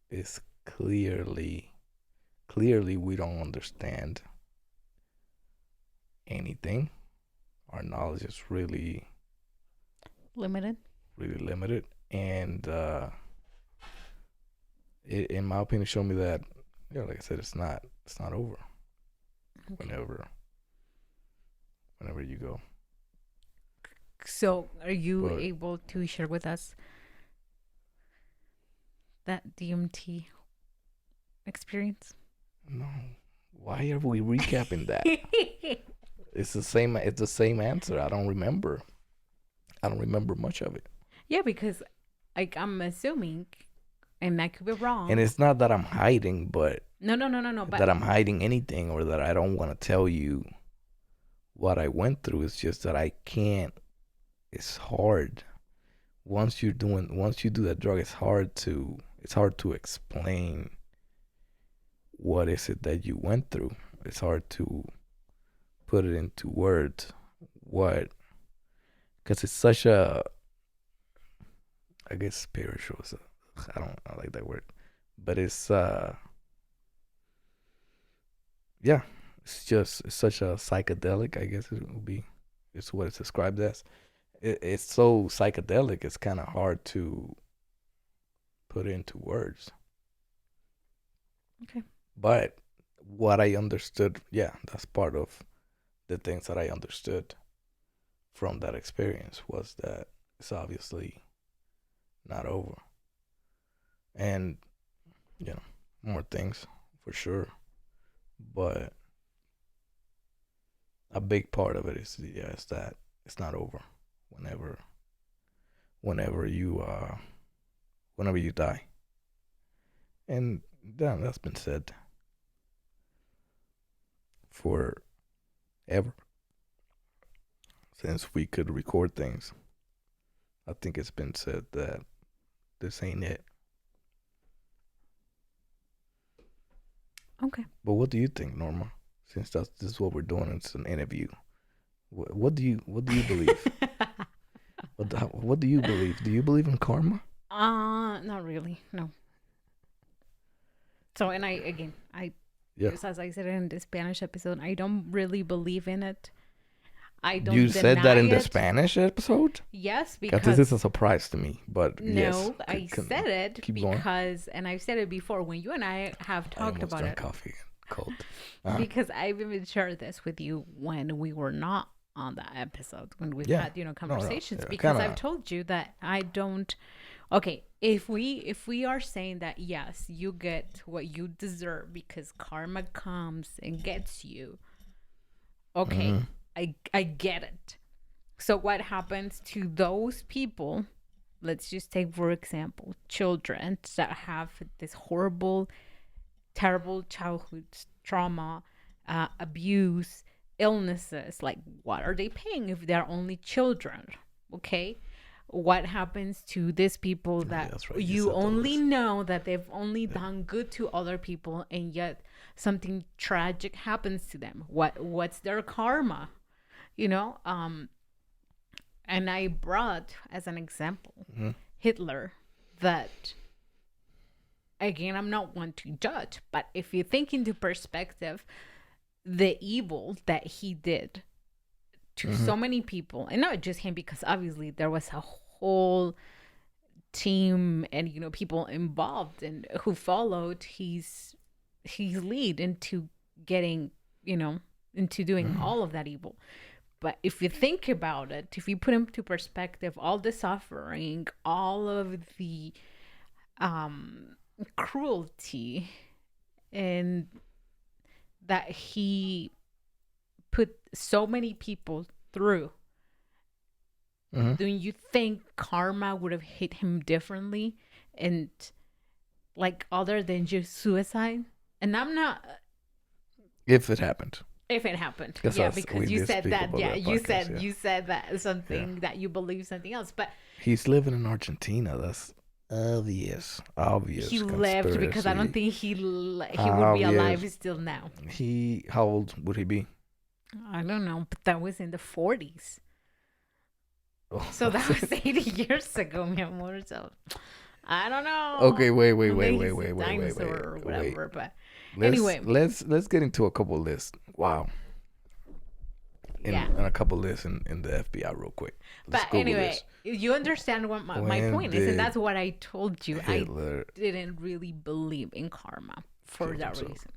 it's clearly we don't understand anything. Our knowledge is Limited. really limited, and it, in my opinion, showed me that yeah, like I said, it's not over. Okay. Whenever you go. So are you But able to share with us that DMT experience? no, why are we recapping that? It's the same. It's the same answer. I don't remember. I don't remember much of it. Yeah, because like I'm assuming, and I could be wrong. And it's not that I'm hiding, but No. that But I'm hiding anything or that I don't want to tell you what I went through. It's just that I can't. It's hard. Once you do that drug, it's hard to explain what is it that you went through. It's hard to put it into words. What? Because it's such a, I guess spiritual. So I don't like that word, but it's yeah, it's such a psychedelic. I guess it would be. It's what it's described as. It's so psychedelic. It's kind of hard to put into words. okay. But what I understood, yeah, that's part of the things that I understood from that experience was that it's obviously not over. And, you know, more things for sure. But a big part of it is, yeah, it's that it's not over whenever, whenever you, uh, whenever you die. And yeah, that's been said for ever. Since we could record things, I think it's been said that this ain't it. Okay. But what do you think, Norma? Since this is what we're doing, it's an interview. What do you believe? What do you believe? Do you believe in karma? Not really. No. So, and I Yeah. just as I said in the Spanish episode, I don't really believe in it. I don't. You said that in deny the it. Spanish episode? Yes, Because because this is a surprise to me. But yes. no, I said it keep going. because, and I've said it before when you and I have I talked almost about drank it. coffee cold. Uh-huh. Because I've even shared this with you when we were not on that episode, when we've Yeah. had conversations. Yeah, because kinda. I've told you that I don't. Okay, if we are saying that yes, you get what you deserve because karma comes and gets you. Okay, I get it. So what happens to those people? Let's just take for example children that have this horrible, terrible childhood trauma, abuse, illnesses. Like, what are they paying if they're only children? Okay, what happens to these people that that's right. You you said all only this. know that they've only done good to other people, and yet something tragic happens to them? What's their karma? And I brought as an example Hitler, that again, I'm not one to judge, but if you think into perspective, the evil that he did to so many people, and not just him, because obviously there was a whole team and people involved and who followed his lead into getting into doing all of that evil. But if you think about it, if you put into perspective all the suffering, all of the cruelty, and that he put so many people through, do you think karma would have hit him differently, and like other than just suicide? And I'm not. If it happened. If it happened, Yes, yeah, us, we because you did said speak that, about yeah, that you podcast, said yeah. you said that something that you believe something else, but He's living in Argentina. That's obvious. he left because I don't think he would be alive still now. How old would he be? I don't know, but that was in the 40s. Oh. So that was 80 years ago, mi amor. So I don't know. Okay, wait, Maybe he's a dinosaur or whatever. But anyway, let's get into a couple lists. Wow. And a couple lists in the FBI real quick. Let's but Google anyway, this. you understand what my point is, and that's what I told you. Hitler I didn't really believe in karma for that reason.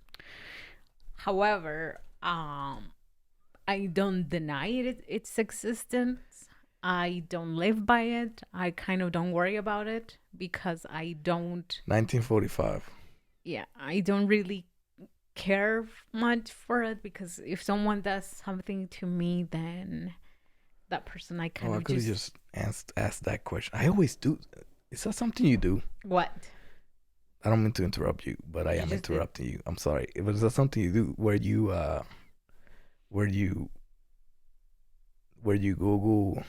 However, I don't deny its existence. I don't live by it. I kind of don't worry about it because I don't. 1945. Yeah, I don't really care much for it, because if someone does something to me, then that person I kind I of could have just asked that question. I always do. Is that something you do? What? I don't mean to interrupt you, but I am interrupting you. I'm sorry. Is that something you do where you Google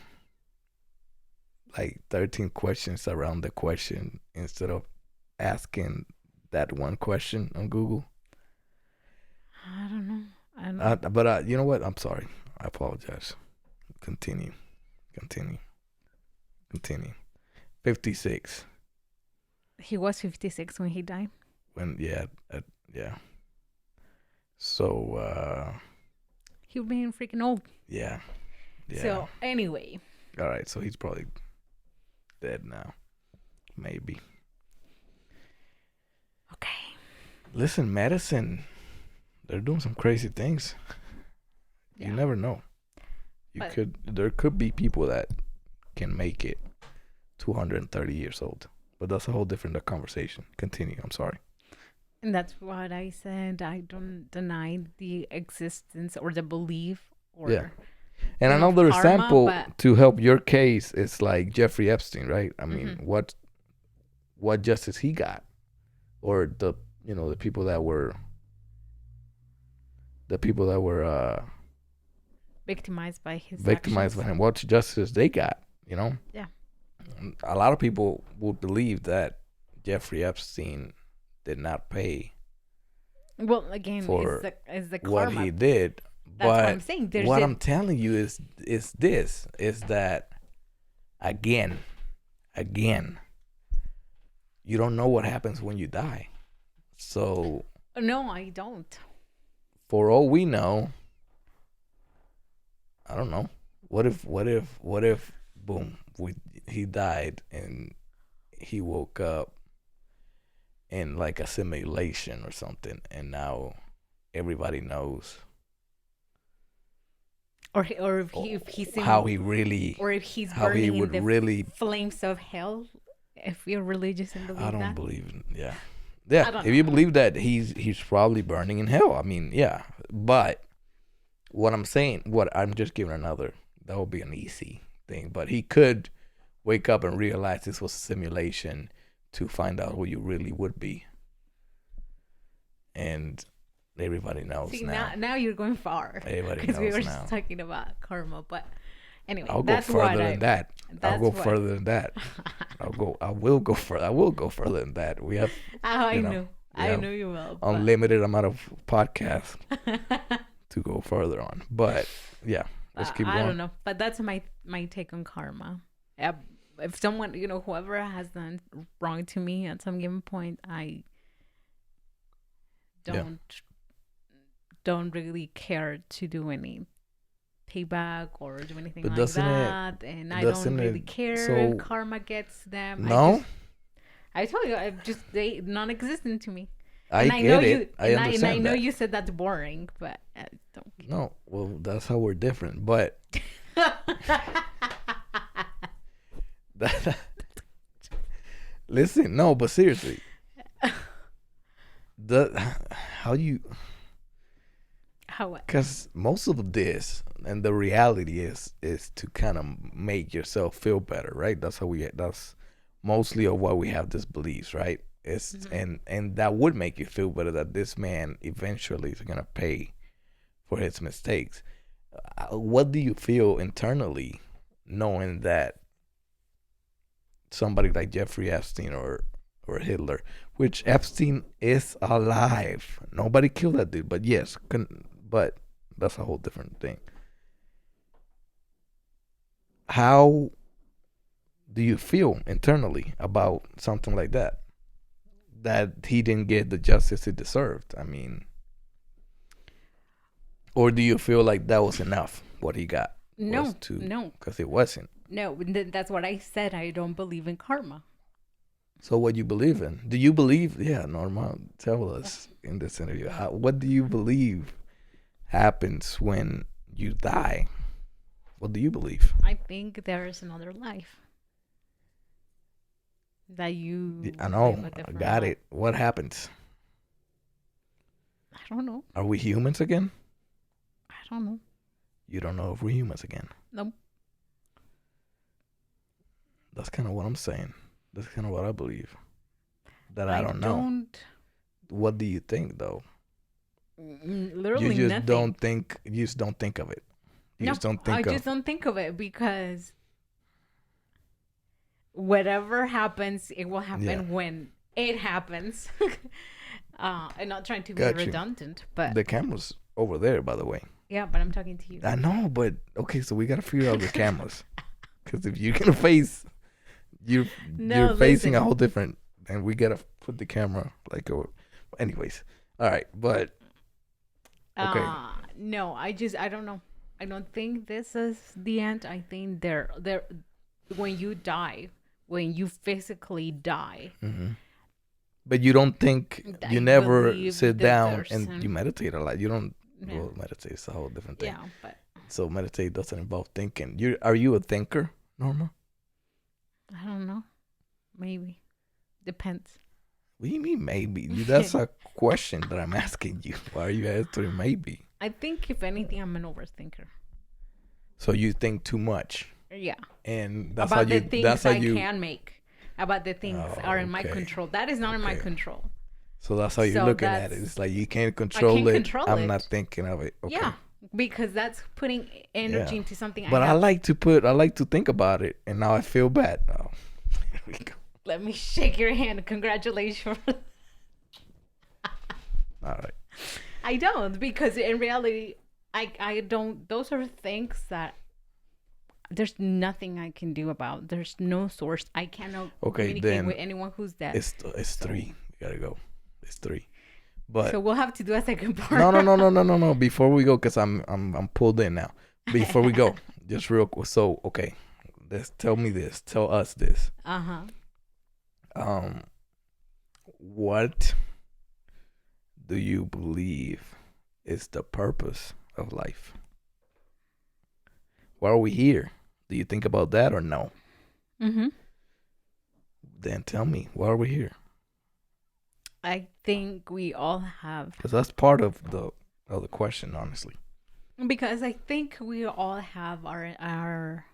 like 13 questions around the question instead of asking that one question on Google? I don't know. But you know what? I'm sorry. I apologize. Continue. 56. He was 56 when he died. Yeah. So he was being freaking old. Yeah. So anyway. All right. So he's probably dead now. Maybe. Okay. Listen, medicine. They're doing some crazy things. You never know. There could be people that can make it 230 years old. But that's a whole different conversation. Continue. I'm sorry. And that's what I said. I don't deny the existence or the belief or And another karma, example but to help your case is like Jeffrey Epstein, right? I mean, what justice he got, or the people that were victimized by his victimized by actions. him. What justice they got, you know? Yeah. A lot of people would believe that Jeffrey Epstein did not pay Well, again, for is the what karma. he did. That's what But I'm saying. There's what a, I'm telling you is that again, you don't know what happens when you die. So no, I don't. for all we know, I don't know. What if boom, he died and he woke up in like a simulation or something, and now everybody knows Or if he's in, how he really, or if he's how he burning in would the really. flames of hell. If you're religious and believe I don't that. believe in, I yeah. don't If you know. believe that he's probably burning in hell, I mean, yeah. But what I'm saying, what I'm just giving another, that would be an easy thing. But he could wake up and realize this was a simulation to find out who you really would be, and everybody knows See, now. now you're going far. Everybody Because we knows were now. just talking about karma, but anyway, I'll go that's further what than that. I'll that's go what- further than that. I will go further than that. We have I you know, knew. I yeah. knew you will. But unlimited amount of podcasts to go further on. But yeah, let's keep going. I don't know, but that's my take on karma. If someone, whoever has done wrong to me at some given point, I don't really care to do any payback or do anything But like doesn't that, and I don't doesn't really it- care so- if karma gets them. No, I told you, they non-existent to me. I And get know it. you, I and I understand know that. you said that's boring, but I don't. No, well, that's how we're different. But listen, no, but seriously, how you? How? Because most of this and the reality is to kind of make yourself feel better, right? That's mostly of why we have these beliefs, right? It's and that would make you feel better that this man eventually is gonna pay for his mistakes. What do you feel internally knowing that somebody like Jeffrey Epstein or Hitler, which Epstein is alive, nobody killed that dude, but yes, but that's a whole different thing. How do you feel internally about something like that? That he didn't get the justice he deserved. I mean, or do you feel like that was enough? What he got? No, no, because it wasn't. No, that's what I said. I don't believe in karma. So what you believe in? Do you believe? Yeah, Norma, tell us in this interview. What do you believe happens when you die? What do you believe? I think there is another life. That you. I know. live a I different got life. it. What happens? I don't know. Are we humans again? I don't know. You don't know if we're humans again. Nope. That's kind of what I'm saying. That's kind of what I believe. That I don't know. What do you think, though? Literally You just nothing. don't think. You just don't think of it. You just don't think I of. just don't think of it because whatever happens, it will happen when it happens. I'm not trying to be Got you. redundant, but The camera's over there, by the way. yeah, but I'm talking to you. I know, but okay, so we gotta figure out the cameras, because if you're gonna face, you're facing listen. a whole different, and we gotta put the camera like over. Anyways, all right, but okay. No, I don't know. I don't think this is the end. I think there when you die, when you physically die, But you don't think I you never believe sit that down there's and some- you meditate a lot. You don't. Yeah. Well, meditate is a whole different thing. yeah, but So meditate doesn't involve thinking. Are you a thinker, Norma? I don't know. Maybe depends. What do you mean maybe? That's a question that I'm asking you. Why are you answering maybe? I think if anything, I'm an overthinker. So you think too much, Yeah, and that's about how you. the things That's how I you. can make. About the things Oh, are in my okay. control. That is not in my Okay. control. So that's how you're So looking at it. that's- It's like you can't control it. control I'm it. not thinking of it. Okay. Yeah, because that's putting energy into something. But I like to think about it, and now I feel bad. Oh, here we go. Let me shake your hand. Congratulations. All right. I don't, because in reality, I don't. Those are things that there's nothing I can do about. There's no source. I cannot communicate then with anyone who's dead. It's 3. We gotta go. It's 3. But So we'll have to do a second part. no. Before we go, because I'm pulled in now. Before we go, just real quick. So okay, tell us this. What do you believe is the purpose of life? Why are we here? Do you think about that or no? Mm-hmm. Then tell me, why are we here? I think we all have. Because that's part of the question, honestly. Because I think we all have our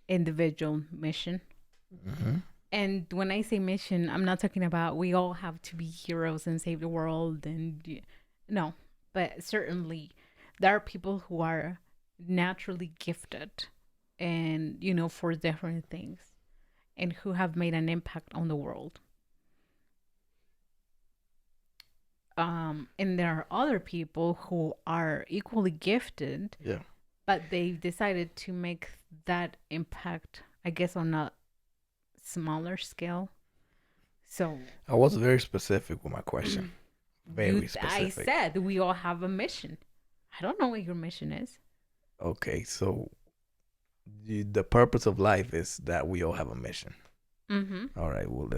individual mission. Mm-hmm. And when I say mission, I'm not talking about we all have to be heroes and save the world. No, but certainly there are people who are naturally gifted and, for different things, and who have made an impact on the world. And there are other people who are equally gifted, but they've decided to make that impact, I guess, on a smaller scale. So I was very specific with my question. Very specific. I said we all have a mission. I don't know what your mission is. Okay, so the purpose of life is that we all have a mission. Mm-hmm. All right, well,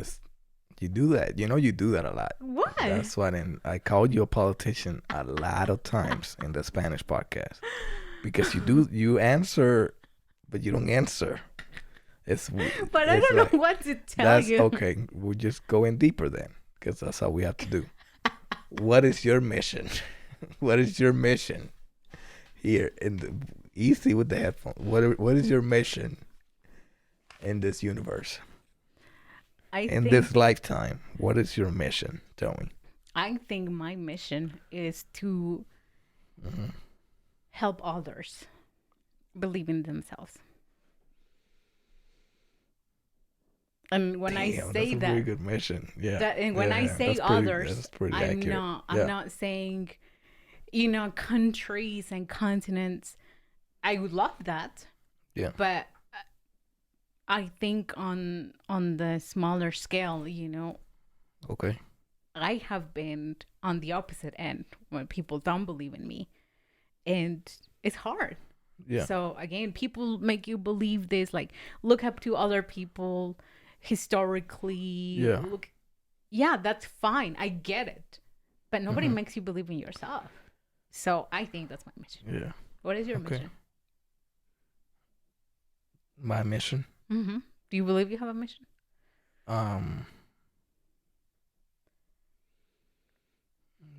you do that. You do that a lot. What? That's why I called you a politician a lot of times in the Spanish podcast, because you answer, but you don't answer. But I don't know what to tell you. That's okay. We'll just go in deeper then, because that's how we have to do. What is your mission? What is your mission here easy with the headphones? What is your mission in this universe? In this lifetime, what is your mission? Tell me. I think my mission is to help others believe in themselves. And when I say that's a very good mission. Yeah. And when I say others, that's pretty I'm accurate. I'm not saying, countries and continents. I would love that. Yeah. But I think on the smaller scale, Okay. I have been on the opposite end when people don't believe in me, and it's hard. Yeah. So again, people make you believe this, like look up to other people historically. Yeah. Yeah, that's fine. I get it. But nobody makes you believe in yourself. So I think that's my mission. Yeah. What is your mission? My mission? Mm-hmm. Do you believe you have a mission?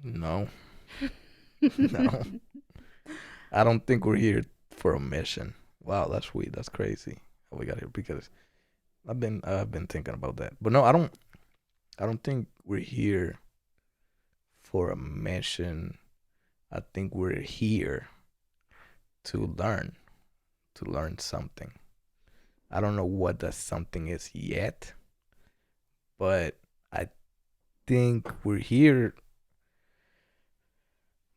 No. No. I don't think we're here for a mission. Wow, that's weird. That's crazy how we got here, because I've been thinking about that. But no, I don't think we're here for a mission. I think we're here to learn something. I don't know what that something is yet, but I think we're here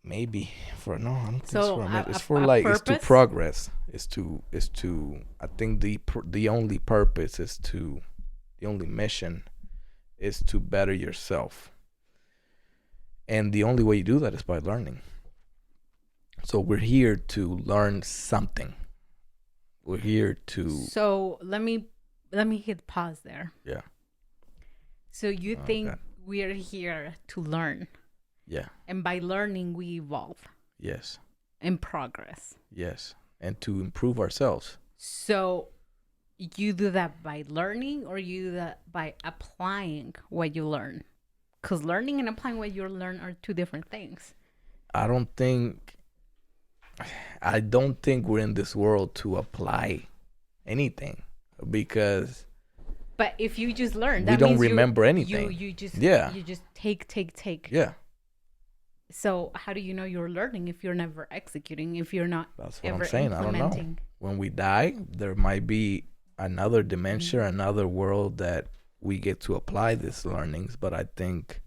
maybe for no. I don't think it's for a mission. It's for it's to progress. It's to. I think the only purpose is to, the only mission is to better yourself, and the only way you do that is by learning. So we're here to learn something. We're here to. So let me hit pause there. Yeah. So you think we are here to learn? Yeah. And by learning, we evolve. Yes. And progress. Yes. And to improve ourselves. So you do that by learning, or you do that by applying what you learn? Because learning and applying what you learn are two different things. I don't think we're in this world to apply anything, because. But if you just learn, we don't remember anything. You just Yeah. You just take. Yeah. So how do you know you're learning if you're never executing, if you're not That's what ever I'm saying. I don't know. implementing? When we die, there might be another dimension, another world that we get to apply these learnings. But I think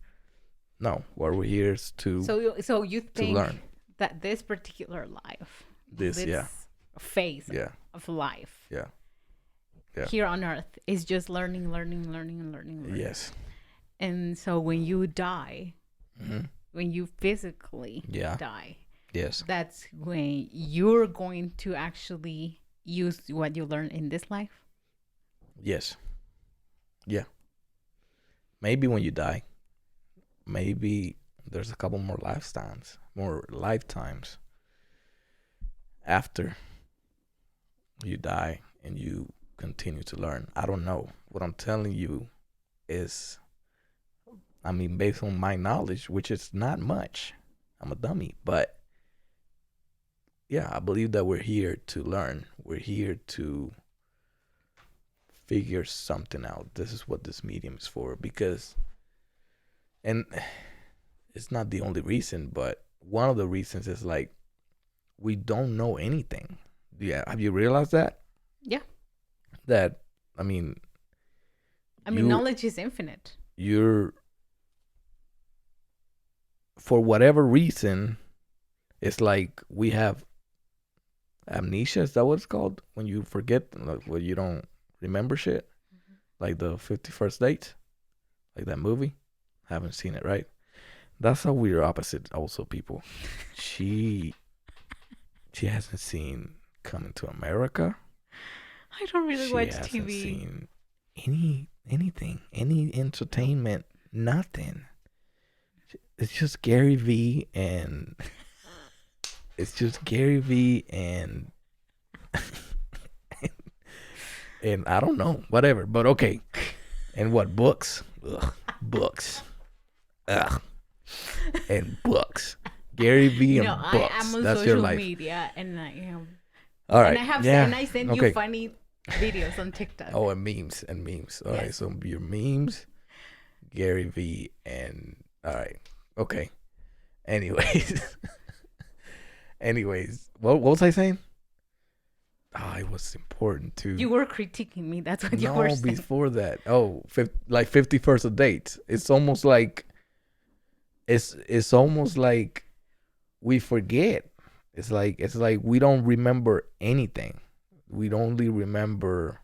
no, what we're here is to So you think learn. that this particular life, This, yeah. phase Yeah. of life, Yeah. Yeah. here on Earth is just learning, learning, learning, and learning. Yes. And so when you die, Hmm. when you physically Yeah. die, Yes. that's when you're going to actually use what you learn in this life. Yes. Yeah. Maybe when you die, maybe there's a couple more lifetimes after you die and you continue to learn. I don't know. What I'm telling you is, I mean, based on my knowledge, which is not much, I'm a dummy, but yeah, I believe that we're here to learn. We're here to figure something out. This is what this medium is for, because, and it's not the only reason, but one of the reasons is like, we don't know anything. Yeah, have you realized that? Yeah. That, I mean, Knowledge is infinite. You're, for whatever reason, it's like we have amnesia. Is that what it's called? When you forget, like, when you don't remember shit? Like the 51st Dates? Like that movie? Haven't seen it, right? That's how we're opposite also, people. She hasn't seen Coming to America. I don't really watch She hasn't TV. seen anything, any entertainment, nothing. It's just Gary V and and I don't know, whatever. But okay. And what, books? Ugh, books. Ugh. And books. Gary V and books. I am on That's social your life. media, and I am. All right. And I send Okay. you funny videos on TikTok. Oh, and memes. All right, Yes. so your memes, Gary V, and all right, okay. Anyways, what was I saying? Oh, it was important to. You were critiquing me. That's what you were No, saying. before that. Oh, like 51st Dates. It's almost like it's almost like we forget. It's like we don't remember anything. We only remember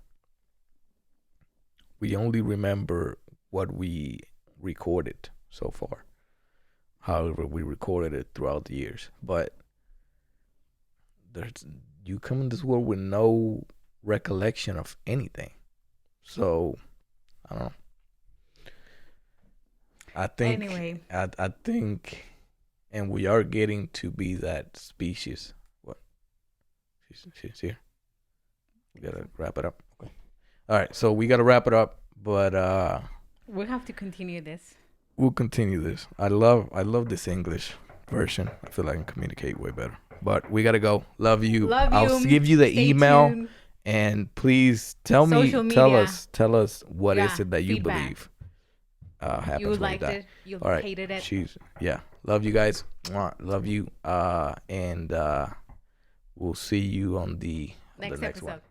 what we recorded so far. However, we recorded it throughout the years. But you come in this world with no recollection of anything. So I don't know. I think Anyway. I think, and we are getting to be that species. What? She's here. We gotta wrap it up. Okay. All right, so we gotta wrap it up, but We'll have to continue this. we'll continue this. I love this English version. I feel like I can communicate way better. But we gotta go. Love you. Love you. I'll give you the Stay email, tuned. and please tell Social me, tell media. us what is Yeah, it that you feedback. believe happens You when liked you die. it. You All right. hated it. Love you guys. Mwah. Love you. And we'll see you on the Next next one. episode.